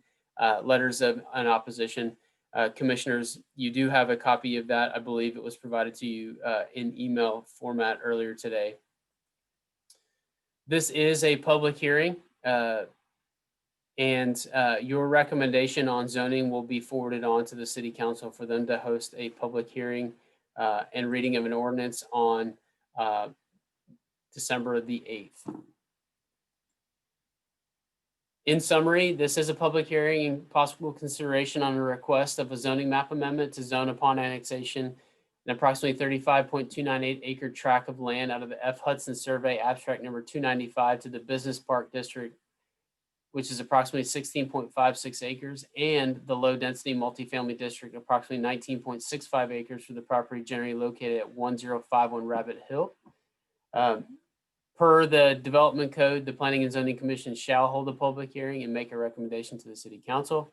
letters of an opposition. Commissioners, you do have a copy of that. I believe it was provided to you in email format earlier today. This is a public hearing, and your recommendation on zoning will be forwarded on to the City Council for them to host a public hearing and reading of an ordinance on December the 8th. In summary, this is a public hearing and possible consideration on a request of a zoning map amendment to zone upon annexation an approximately 35.298 acre tract of land out of the F. Hudson Survey abstract number 295 to the Business Park District, which is approximately 16.56 acres, and the low density multifamily district, approximately 19.65 acres for the property generally located at 1051 Rabbit Hill. Per the development code, the Planning and Zoning Commission shall hold a public hearing and make a recommendation to the City Council.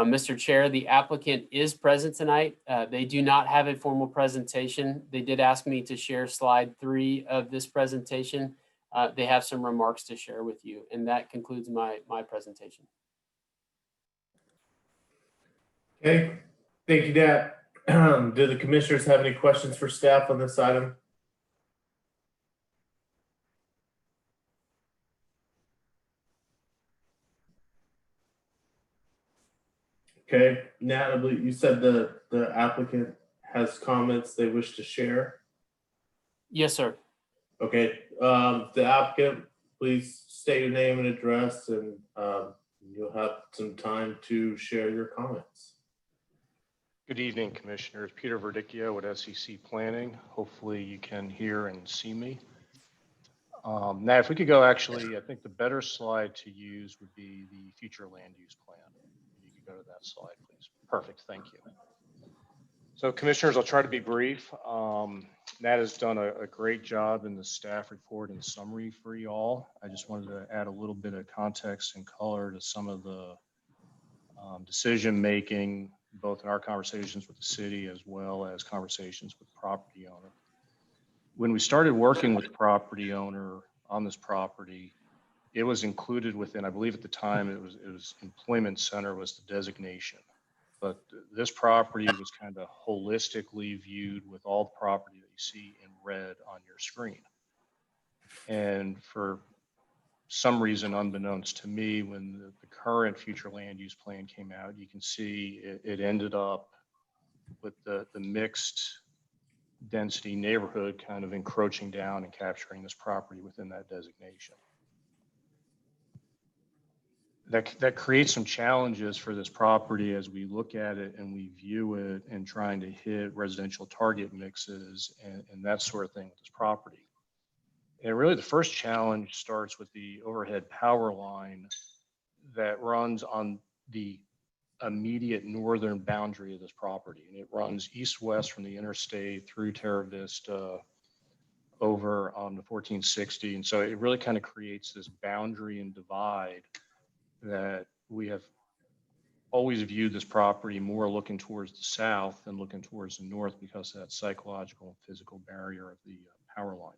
Mr. Chair, the applicant is present tonight. They do not have a formal presentation. They did ask me to share slide 3 of this presentation. They have some remarks to share with you, and that concludes my presentation. Okay, thank you, Dan. Do the commissioners have any questions for staff on this item? Okay, Nat, I believe you said the applicant has comments they wish to share. Yes, sir. Okay, the applicant, please state your name and address, and you'll have some time to share your comments. Good evening, Commissioners. Peter Verdicchio with SEC Planning. Hopefully you can hear and see me. Now, if we could go, actually, I think the better slide to use would be the future land use plan. You could go to that slide, please. Perfect, thank you. So Commissioners, I'll try to be brief. Nat has done a great job in the staff report and summary for you all. I just wanted to add a little bit of context and color to some of the decision-making, both in our conversations with the city as well as conversations with the property owner. When we started working with the property owner on this property, it was included within, I believe at the time, it was employment center was the designation. But this property was kind of holistically viewed with all the property that you see in red on your screen. And for some reason, unbeknownst to me, when the current future land use plan came out, you can see it ended up with the mixed density neighborhood kind of encroaching down and capturing this property within that designation. That creates some challenges for this property as we look at it and we view it and trying to hit residential target mixes and that sort of thing with this property. And really the first challenge starts with the overhead power line that runs on the immediate northern boundary of this property. And it runs east-west from the interstate through Terra Vista over on the 1460. And so it really kind of creates this boundary and divide that we have always viewed this property more looking towards the south than looking towards the north because of that psychological and physical barrier of the power line.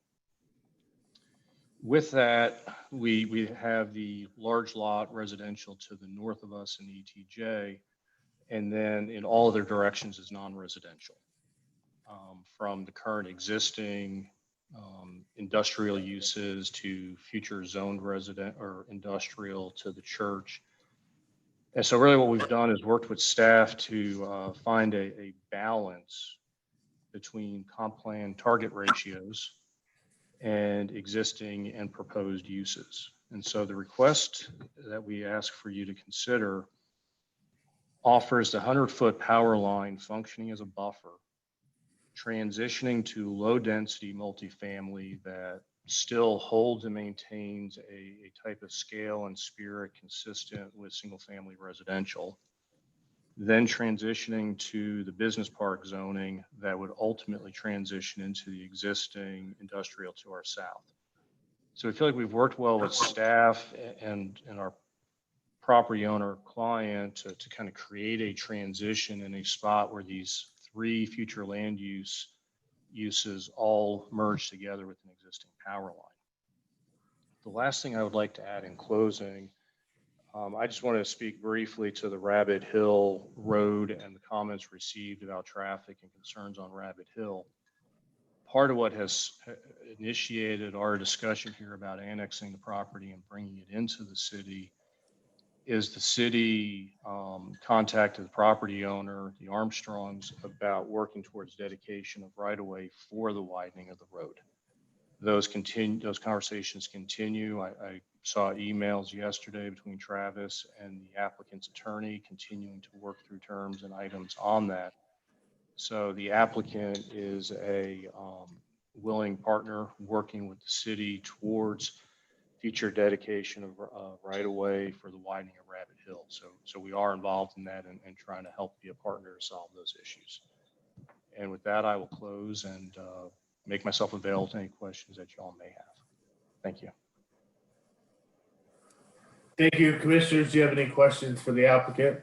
With that, we have the large lot residential to the north of us in the ETJ, and then in all other directions is non-residential. From the current existing industrial uses to future zoned resident or industrial to the church. And so really what we've done is worked with staff to find a balance between comp plan target ratios and existing and proposed uses. And so the request that we ask for you to consider offers the 100-foot power line functioning as a buffer, transitioning to low density multifamily that still holds and maintains a type of scale and spirit consistent with single family residential, then transitioning to the business park zoning that would ultimately transition into the existing industrial to our south. So we feel like we've worked well with staff and our property owner client to kind of create a transition in a spot where these three future land uses all merge together with an existing power line. The last thing I would like to add in closing, I just want to speak briefly to the Rabbit Hill Road and the comments received about traffic and concerns on Rabbit Hill. Part of what has initiated our discussion here about annexing the property and bringing it into the city is the city contacted the property owner, the Armstrongs, about working towards dedication of right-of-way for the widening of the road. Those conversations continue. I saw emails yesterday between Travis and the applicant's attorney continuing to work through terms and items on that. So the applicant is a willing partner working with the city towards future dedication of right-of-way for the widening of Rabbit Hill. So we are involved in that and trying to help be a partner to solve those issues. And with that, I will close and make myself available to any questions that y'all may have. Thank you. Thank you, commissioners. Do you have any questions for the applicant?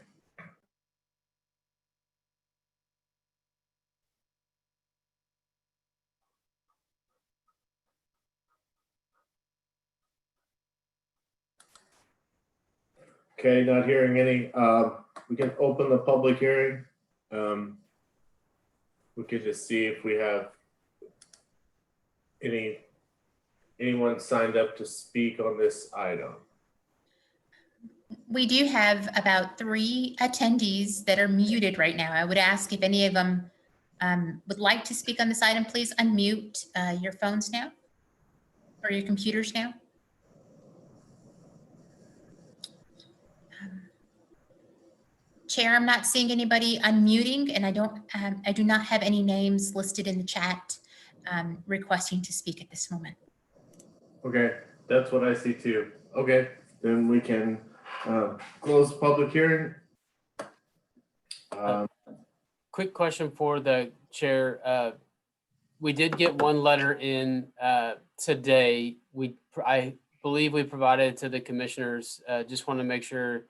Okay, not hearing any. We can open the public hearing. We could just see if we have anyone signed up to speak on this item. We do have about 3 attendees that are muted right now. I would ask if any of them would like to speak on this item, please unmute your phones now or your computers now. Chair, I'm not seeing anybody unmuting, and I do not have any names listed in the chat requesting to speak at this moment. Okay, that's what I see too. Okay, then we can close public hearing. Quick question for the chair. We did get one letter in today. I believe we provided it to the commissioners. Just want to make sure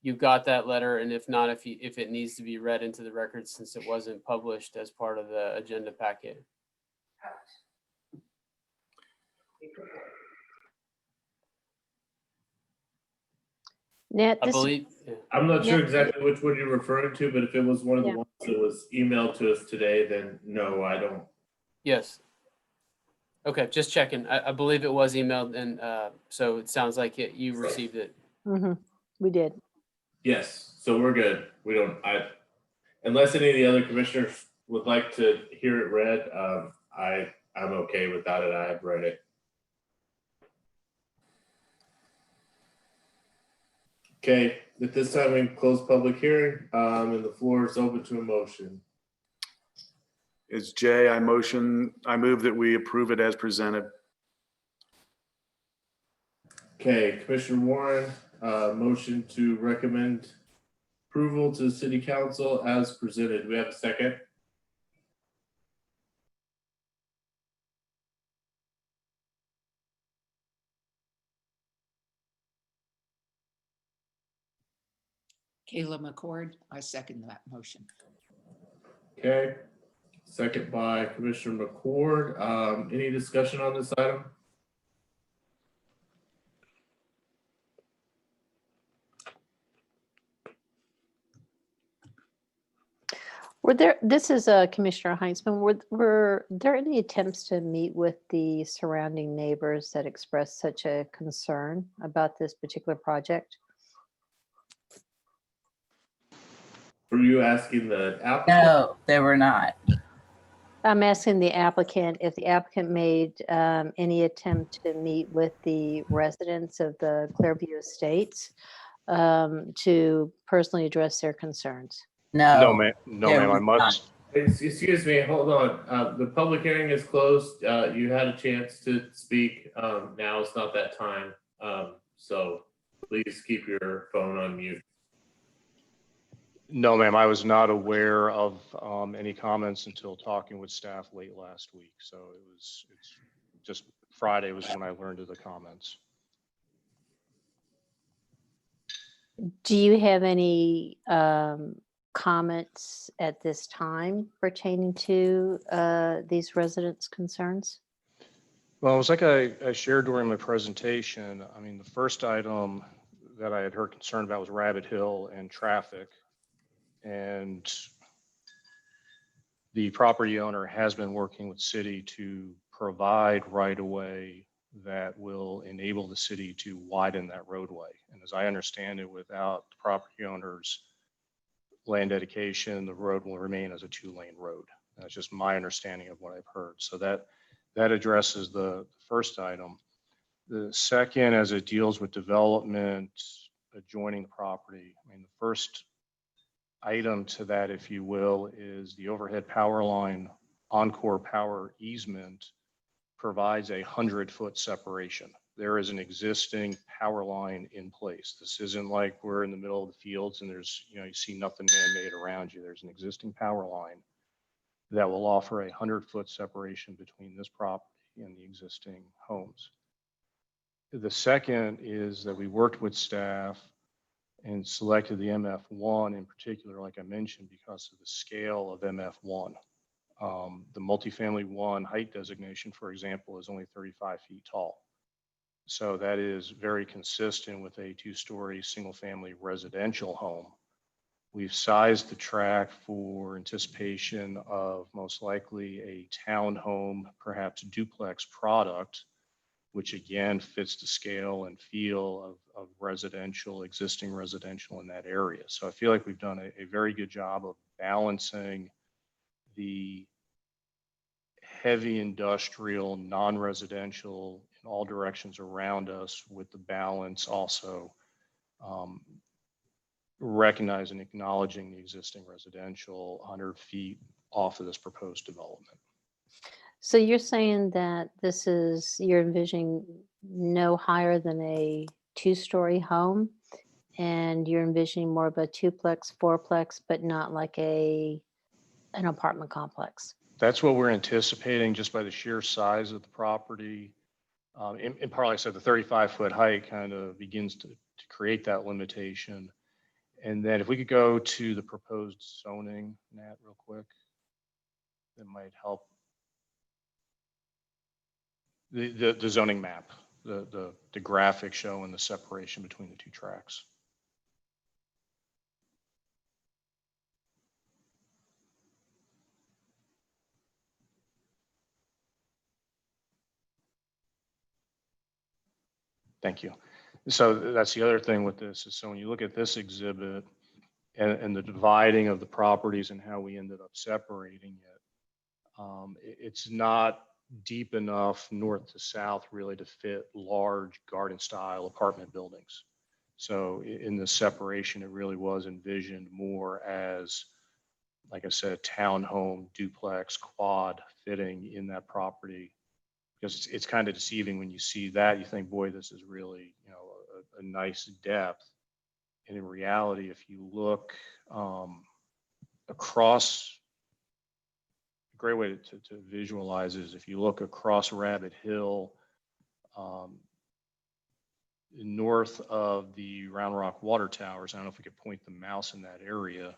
you got that letter, and if not, if it needs to be read into the record since it wasn't published as part of the agenda packet. Nat, I believe. Yeah. I'm not sure Yeah. exactly which one you're referring to, but if it was one of the Yeah. ones that was emailed to us today, then no, I don't. Yes. Okay, just checking. I believe it was emailed, and so it sounds like you received it. We did. Yes, so we're good. We don't, unless any of the other commissioners would like to hear it read, I'm okay without it. I have read it. Okay, at this time we can close public hearing, and the floor is open to a motion. It's Jay. I move that we approve it as presented. Okay, Commissioner Warren, motion to recommend approval to the city council as presented. Do we have a second? Kayla McCord, I second that motion. Okay, second by Commissioner McCord. Any discussion on this item? This is Commissioner Heinzman. Were there any attempts to meet with the surrounding neighbors that expressed such a concern about this particular project? Were you asking the applicant? No, they were not. I'm asking the applicant if the applicant made any attempt to meet with the residents of the Clearview Estates to personally address their concerns. No, No, ma'am, I must. Excuse me, hold on. The public hearing is closed. You had a chance to speak. Now is not that time. So please keep your phone on mute. No, ma'am, I was not aware of any comments until talking with staff late last week. So it's just Friday was when I learned of the comments. Do you have any comments at this time pertaining to these residents' concerns? Well, it was like I shared during my presentation. I mean, the first item that I had heard concern about was Rabbit Hill and traffic. And the property owner has been working with city to provide right-of-way that will enable the city to widen that roadway. And as I understand it, without the property owner's land dedication, the road will remain as a 2-lane road. That's just my understanding of what I've heard. So that addresses the first item. The second, as it deals with development adjoining the property, I mean, the first item to that, if you will, is the overhead power line Encore Power easement provides a 100-foot separation. There is an existing power line in place. This isn't like we're in the middle of the fields and there's, you see nothing man-made around you. There's an existing power line that will offer a 100-foot separation between this property and the existing homes. The second is that we worked with staff and selected the MF1 in particular, like I mentioned, because of the scale of MF1. The multifamily 1 height designation, for example, is only 35 feet tall. So that is very consistent with a two-story single-family residential home. We've sized the tract for anticipation of most likely a townhome, perhaps duplex product, which again fits the scale and feel of residential, existing residential in that area. So I feel like we've done a very good job of balancing the heavy industrial, non-residential in all directions around us with the balance also recognizing, acknowledging the existing residential 100 feet off of this proposed development. So you're saying that this is, you're envisioning no higher than a 2-story home, and you're envisioning more of a twoplex, fourplex, but not like an apartment complex. That's what we're anticipating just by the sheer size of the property. In part, like I said, the 35-foot height kind of begins to create that limitation. And then if we could go to the proposed zoning, Nat, real quick, that might help. The zoning map, the graphic showing the separation between the two tracks. Thank you. So that's the other thing with this is, so when you look at this exhibit and the dividing of the properties and how we ended up separating it, it's not deep enough north to south really to fit large garden style apartment buildings. So in the separation, it really was envisioned more as, like I said, townhome, duplex, quad fitting in that property. Because it's kind of deceiving when you see that, you think, boy, this is really, you know, a nice depth. And in reality, if you look across, a great way to visualize is if you look across Rabbit Hill, north of the Round Rock water towers, I don't know if we could point the mouse in that area,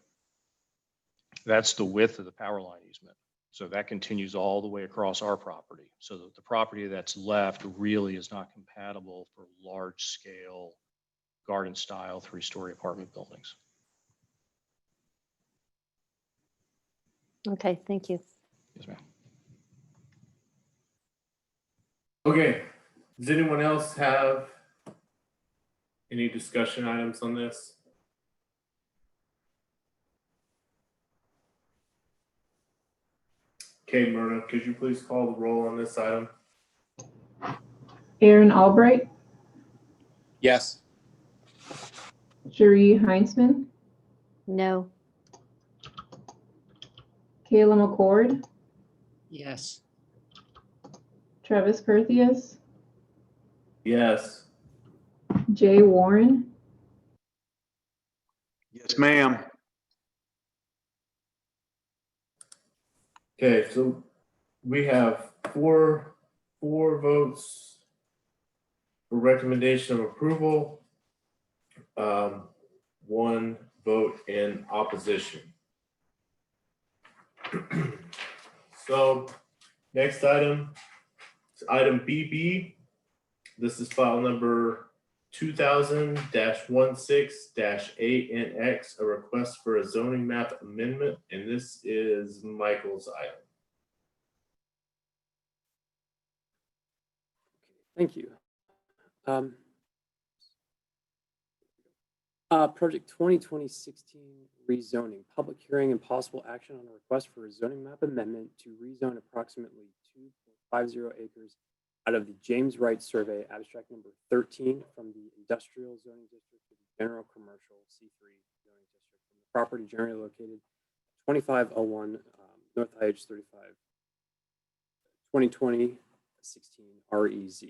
that's the width of the power line easement. So that continues all the way across our property. So the property that's left really is not compatible for large scale garden style 3-story apartment buildings. Okay, thank you. Yes, ma'am. Okay, does anyone else have any discussion items on this? Okay, Myrna, could you please call the roll on this item? Aaron Albright, Yes. Cherie Heinzman, No. Kayla McCord, Yes. Travis Perthius, Yes. Jay Warren, Yes, ma'am. Okay, so we have four votes for recommendation of approval, 1 vote in opposition. So next item is item BB. This is file number 2000-16-8NX, a request for a zoning map amendment, and this is Michael's item. Thank you. Project 2020-16 rezoning, public hearing and possible action on a request for a zoning map amendment to rezone approximately 2.50 acres out of the James Wright Survey, abstract number 13, from the industrial zoning district to the general commercial C3 zoning district, from the property generally located 2501 North IH 35, 2020-16 REZ.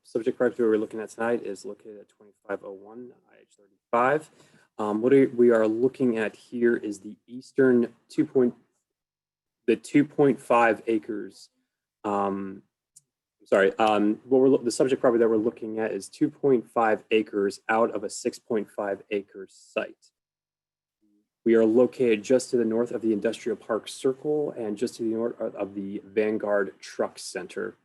Subject property we're looking at tonight is located at 2501 IH 35. What we are looking at here is the eastern 2.5 acres. The subject property that we're looking at is 2.5 acres out of a 6.5 acre site. We are located just to the north of the Industrial Park Circle and just to the north of the Vanguard Truck Center.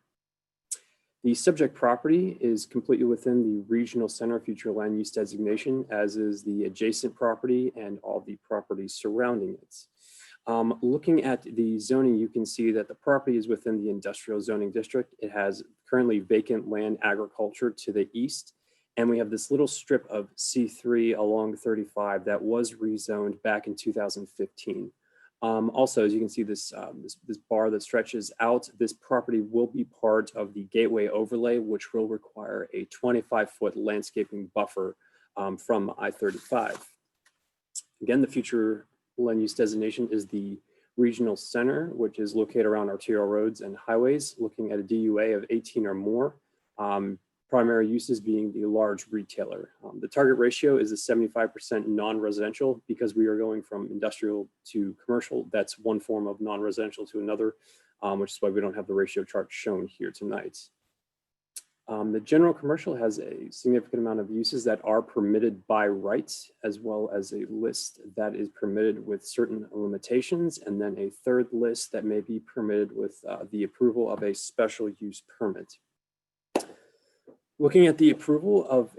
The subject property is completely within the Regional Center Future Land Use Designation, as is the adjacent property and all the properties surrounding it. Looking at the zoning, you can see that the property is within the industrial zoning district. It has currently vacant land agriculture to the east. And we have this little strip of C3 along 35 that was rezoned back in 2015. Also, as you can see, this bar that stretches out, this property will be part of the gateway overlay, which will require a 25-foot landscaping buffer from I-35. Again, the future land use designation is the regional center, which is located around arterial roads and highways, looking at a DUA of 18 or more. Primary uses being the large retailer. The target ratio is a 75% non-residential because we are going from industrial to commercial. That's one form of non-residential to another, which is why we don't have the ratio chart shown here tonight. The general commercial has a significant amount of uses that are permitted by rights, as well as a list that is permitted with certain limitations, and then a third list that may be permitted with the approval of a special use permit. Looking at the approval of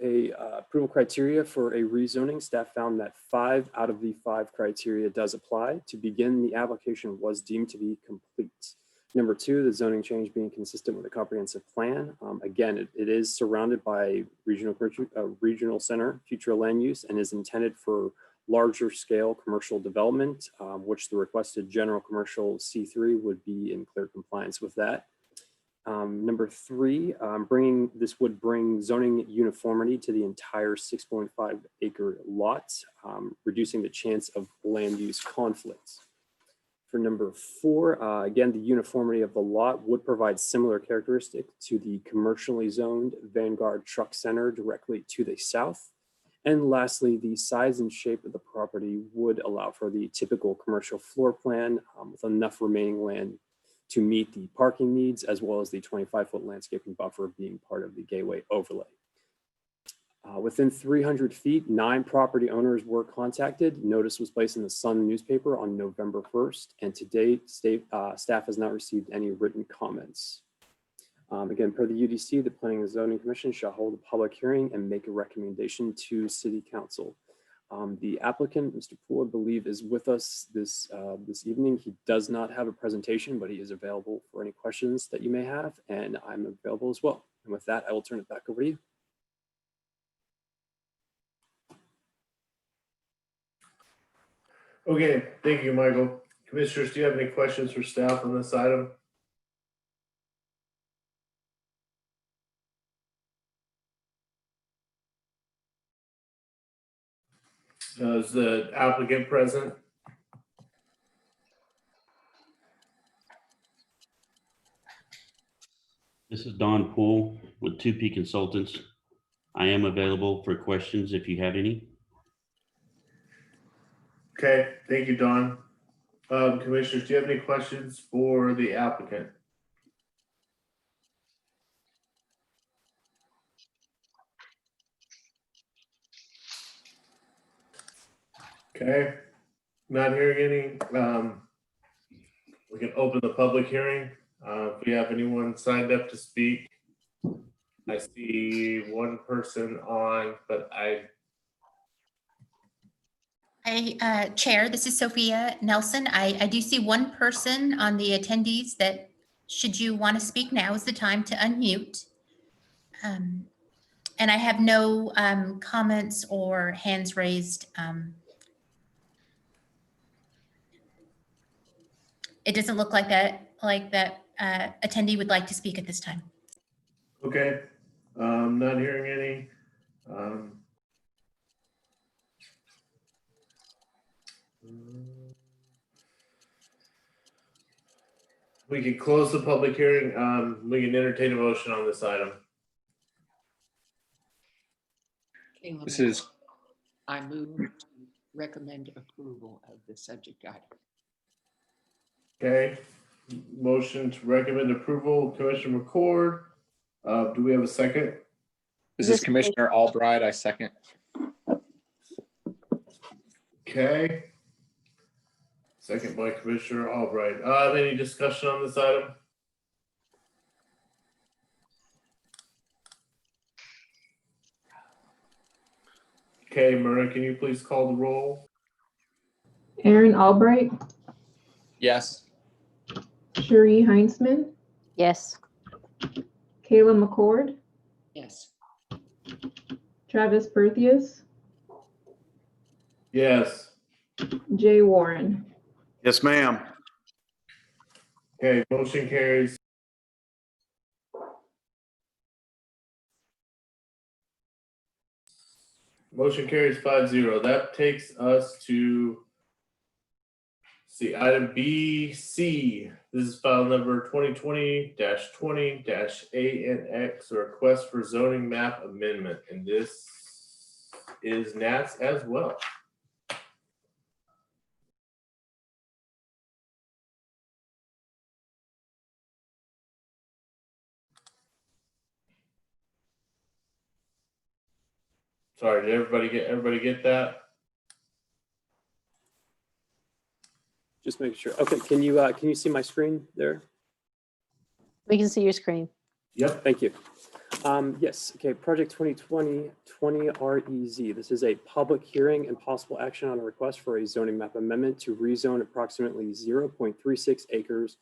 approval criteria for a rezoning, staff found that 5 out of the 5 criteria does apply. To begin, the application was deemed to be complete. Number 2, the zoning change being consistent with a comprehensive plan. Again, it is surrounded by regional center, future land use, and is intended for larger scale commercial development, which the requested general commercial C3 would be in clear compliance with that. Number 3, this would bring zoning uniformity to the entire 6.5 acre lot, reducing the chance of land use conflicts. For number 4, again, the uniformity of the lot would provide similar characteristics to the commercially zoned Vanguard Truck Center directly to the south. And lastly, the size and shape of the property would allow for the typical commercial floor plan with enough remaining land to meet the parking needs, as well as the 25-foot landscaping buffer being part of the gateway overlay. Within 300 feet, 9 property owners were contacted. Notice was placed in the Sun newspaper on November 1st, and to date, staff has not received any written comments. Again, per the UDC, the Planning and Zoning Commission shall hold a public hearing and make a recommendation to City Council. The applicant, Mr. Poole, I believe, is with us this evening. He does not have a presentation, but he is available for any questions that you may have, and I'm available as well. And with that, I will turn it back over to you. Okay, thank you, Michael. Commissioners, do you have any questions for staff on this item? Is the applicant present? This is Don Poole with 2P Consultants. I am available for questions if you have any. Okay, thank you, Don. Commissioners, do you have any questions for the applicant? Okay, not hearing any. We can open the public hearing. If we have anyone signed up to speak, I see one person on, but Chair, this is Sophia Nelson. I do see one person on the attendees that, should you want to speak, now is the time to unmute. And I have no comments or hands raised. It doesn't look like that attendee would like to speak at this time. okay, not hearing any. We can close the public hearing. We can entertain a motion on this item. This is. I move to recommend approval of the subject item. Okay, motion to recommend approval, Commissioner McCord. Do we have a second? This is Commissioner Albright. I second. Okay. Second by Commissioner Albright. Any discussion on this item? Okay, Myrna, can you please call the roll? Aaron Albright, Yes. Sheree Heinzman, Yes. Kayla McCord, Yes. Travis Berthius, Yes. Jay Warren. Yes, ma'am. Okay, motion carries. Motion carries 5-0. That takes us to item BC. This is file number 2020-20-ANX, a request for zoning map amendment, and this is Nat's as well. Sorry, did everybody get that? Just making sure. Okay, can you see my screen there? We can see your screen. Yep. Thank you. Yes, okay, project 2020 REZ. This is a public hearing and possible action on a request for a zoning map amendment to rezone approximately 0.36 acres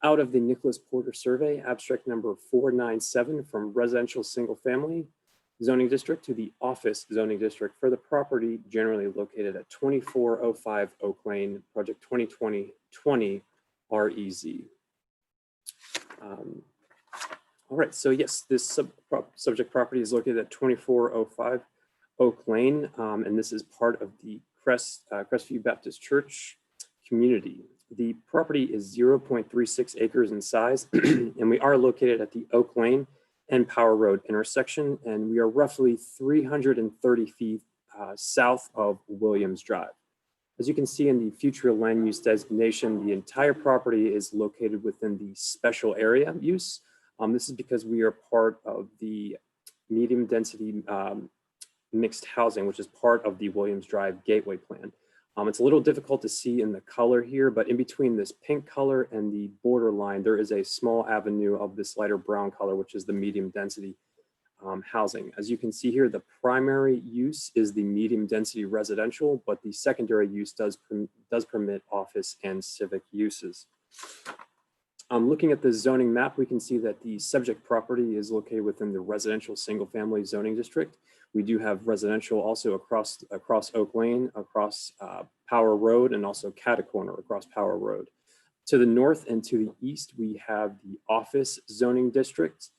out of the Nicholas Porter Survey, abstract number 497, from residential single family zoning district to the office zoning district for the property generally located at 2405 Oak Lane, project 2020 REZ. All right, so yes, this subject property is located at 2405 Oak Lane, and this is part of the Crestview Baptist Church community. The property is 0.36 acres in size, and we are located at the Oak Lane and Power Road intersection, and we are roughly 330 feet south of Williams Drive. As you can see in the future land use designation, the entire property is located within the special area use. This is because we are part of the medium density mixed housing, which is part of the Williams Drive Gateway Plan. It's a little difficult to see in the color here, but in between this pink color and the border line, there is a small avenue of this lighter brown color, which is the medium density housing. As you can see here, the primary use is the medium density residential, but the secondary use does permit office and civic uses. Looking at the zoning map, we can see that the subject property is located within the residential single family zoning district. We do have residential also across Oak Lane, across Power Road, and also Catacorner across Power Road. To the north and to the east, we have the office zoning district.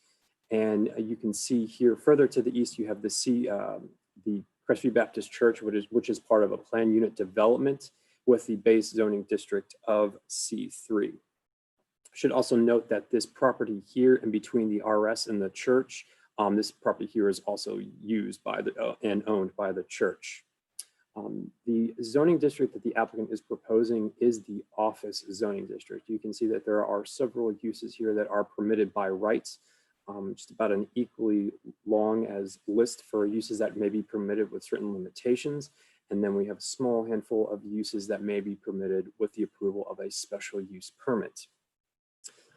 And you can see here further to the east, you have the Crestview Baptist Church, which is part of a plan unit development with the base zoning district of C3. I should also note that this property here in between the RS and the church, this property here is also used by and owned by the church. The zoning district that the applicant is proposing is the office zoning district. You can see that there are several uses here that are permitted by rights, just about an equally long as list for uses that may be permitted with certain limitations. And then we have a small handful of uses that may be permitted with the approval of a special use permit.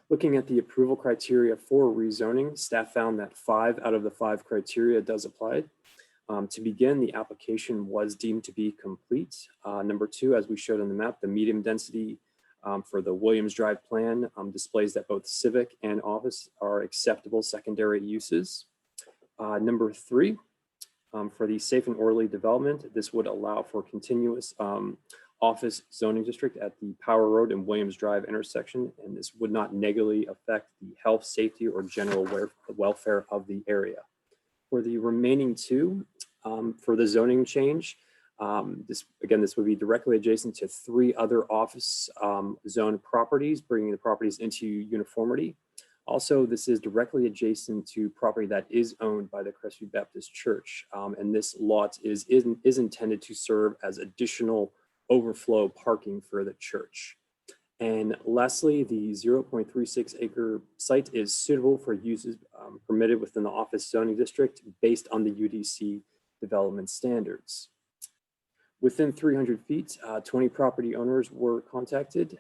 Looking at the approval criteria for rezoning, staff found that 5 out of the 5 criteria does apply. To begin, the application was deemed to be complete. Number 2, as we showed on the map, the medium density for the Williams Drive plan displays that both civic and office are acceptable secondary uses. Number 3, for the safe and orderly development, this would allow for continuous office zoning district at the Power Road and Williams Drive intersection, and this would not negatively affect the health, safety, or general welfare of the area. For the remaining 2, for the zoning change, this would be directly adjacent to 3 other office zone properties, bringing the properties into uniformity. Also, this is directly adjacent to property that is owned by the Crestview Baptist Church, and this lot is intended to serve as additional overflow parking for the church. And lastly, the 0.36 acre site is suitable for uses permitted within the office zoning district based on the UDC development standards. Within 300 feet, 20 property owners were contacted.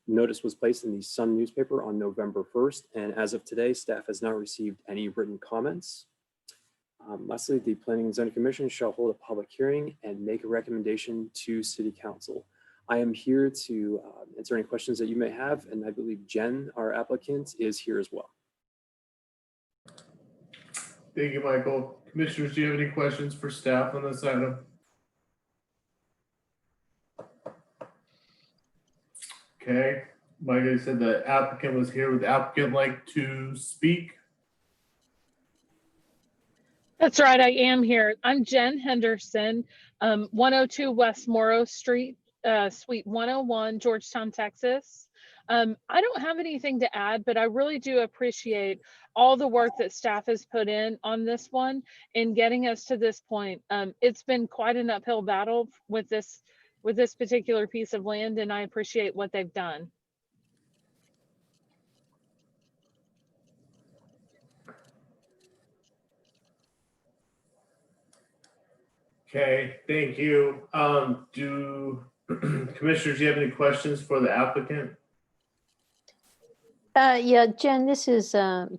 Notice was placed in the Sun newspaper on November 1st, and as of today, staff has not received any written comments. Lastly, the Planning and Zoning Commission shall hold a public hearing and make a recommendation to City Council. I am here to answer any questions that you may have, and I believe Jen, our applicant, is here as well. Thank you, Michael. Commissioners, do you have any questions for staff on this item? Okay, like I said, the applicant was here. Would the applicant like to speak? That's right, I am here. I'm Jen Henderson, 102 West Morrow Street, Suite 101, Georgetown, Texas. I don't have anything to add, but I really do appreciate all the work that staff has put in on this one in getting us to this point. It's been quite an uphill battle with this particular piece of land, and I appreciate what they've done. Okay, thank you. Do commissioners, do you have any questions for the applicant? Yeah, Jen, this is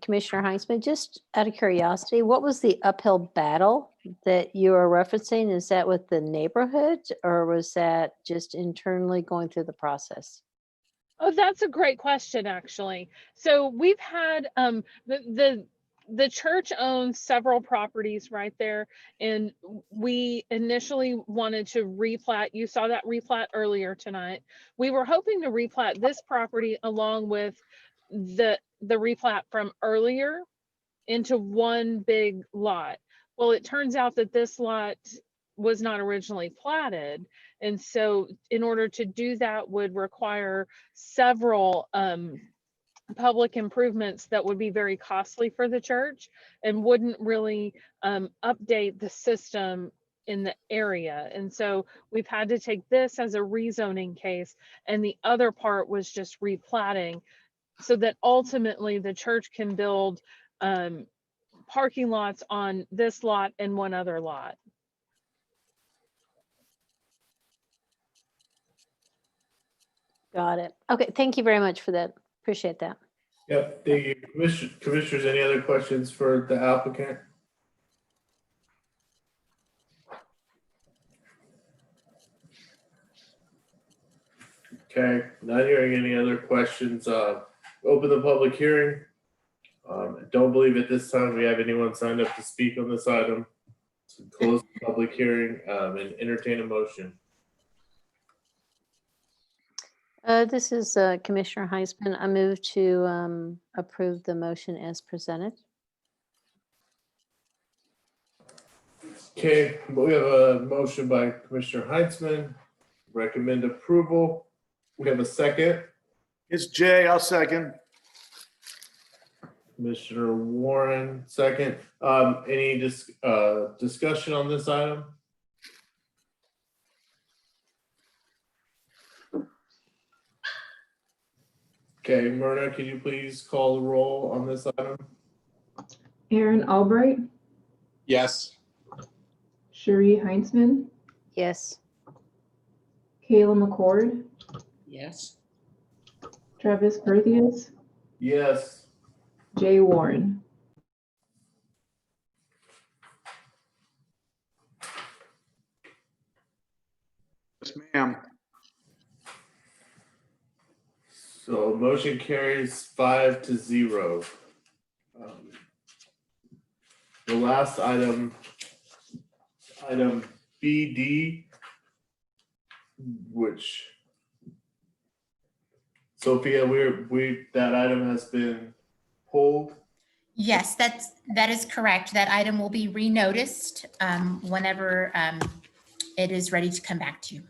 Commissioner Heinzman. Just out of curiosity, what was the uphill battle that you are referencing? Is that with the neighborhood, or was that just internally going through the process? Oh, that's a great question, actually. So we've had the church owns several properties right there, and we initially wanted to replat. You saw that replat earlier tonight. We were hoping to replat this property along with the replat from earlier into one big lot. Well, it turns out that this lot was not originally platted, and so in order to do that would require several public improvements that would be very costly for the church and wouldn't really update the system in the area. And so we've had to take this as a rezoning case, and the other part was just replatting so that ultimately the church can build parking lots on this lot and one other lot. Got it. Okay, thank you very much for that. Appreciate that. Yep, thank you. Commissioners, any other questions for the applicant? Okay, not hearing any other questions. Open the public hearing. I don't believe at this time we have anyone signed up to speak on this item. So close the public hearing and entertain a motion. This is Commissioner Heisman. I move to approve the motion as presented. Okay, we have a motion by Commissioner Heitzman. Recommend approval. We have a second. It's Jay, I'll second. Commissioner Warren, second. Any discussion on this item? Okay, Myrna, can you please call the roll on this item? Aaron Albright, Yes. Cherie Heinzman, Yes. Kayla McCord, Yes. Travis Perthius, Yes. Jay Warren. Yes, ma'am. So motion carries 5-0. The last item BD, which Sophia, that item has been pulled. Yes, that is correct. That item will be renoticed whenever it is ready to come back to you.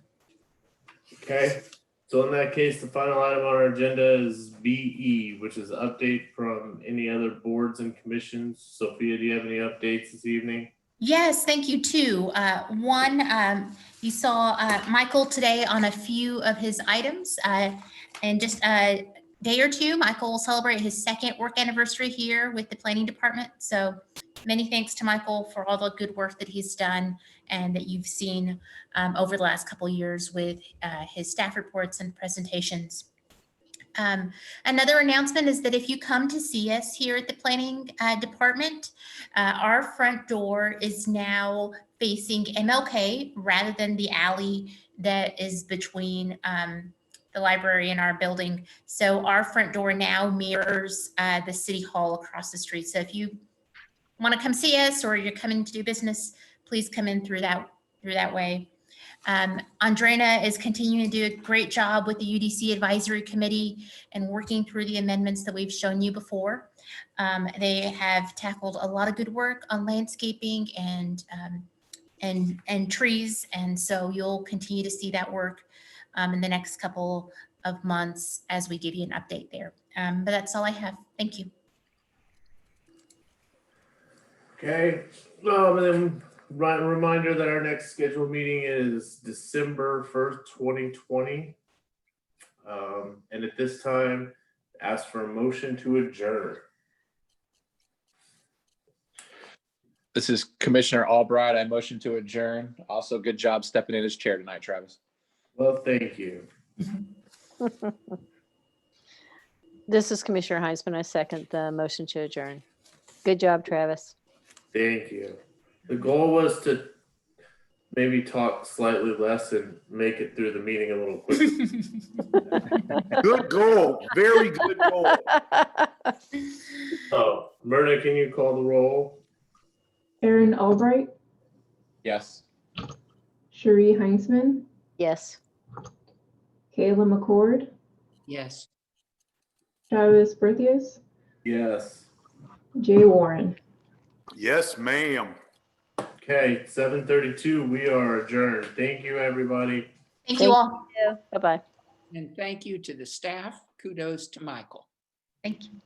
Okay, so in that case, the final item on our agenda is BE, which is update from any other boards and commissions. Sophia, do you have any updates this evening? Yes, thank you too. One, you saw Michael today on a few of his items, and just a day or two, Michael will celebrate his second work anniversary here with the planning department. So many thanks to Michael for all the good work that he's done and that you've seen over the last couple of years with his staff reports and presentations. Another announcement is that if you come to see us here at the planning department, our front door is now facing MLK rather than the alley that is between the library and our building. So our front door now mirrors the city hall across the street. So if you want to come see us or you're coming to do business, please come in through that way. Andrena is continuing to do a great job with the UDC Advisory Committee and working through the amendments that we've shown you before. They have tackled a lot of good work on landscaping and trees, and so you'll continue to see that work in the next couple of months as we give you an update there. But that's all I have. Thank you. Okay, and then a reminder that our next scheduled meeting is December 1st, 2020. And at this time, ask for a motion to adjourn. This is Commissioner Albright. I motion to adjourn. Also, good job stepping in as chair tonight, Travis. Well, thank you. This is Commissioner Heisman. I second the motion to adjourn. Good job, Travis. Thank you. The goal was to maybe talk slightly less and make it through the meeting a little quicker. Good goal. Very good goal. So, Myrna, can you call the roll? Aaron Albright, Yes. Cherie Heinzman, Yes. Kayla McCord, Yes. Travis Berthius, Yes. Jay Warren. Yes, ma'am. Okay, 7:32. We are adjourned. Thank you, everybody. Thank you all. Bye-bye. And thank you to the staff. Kudos to Michael. Thank you.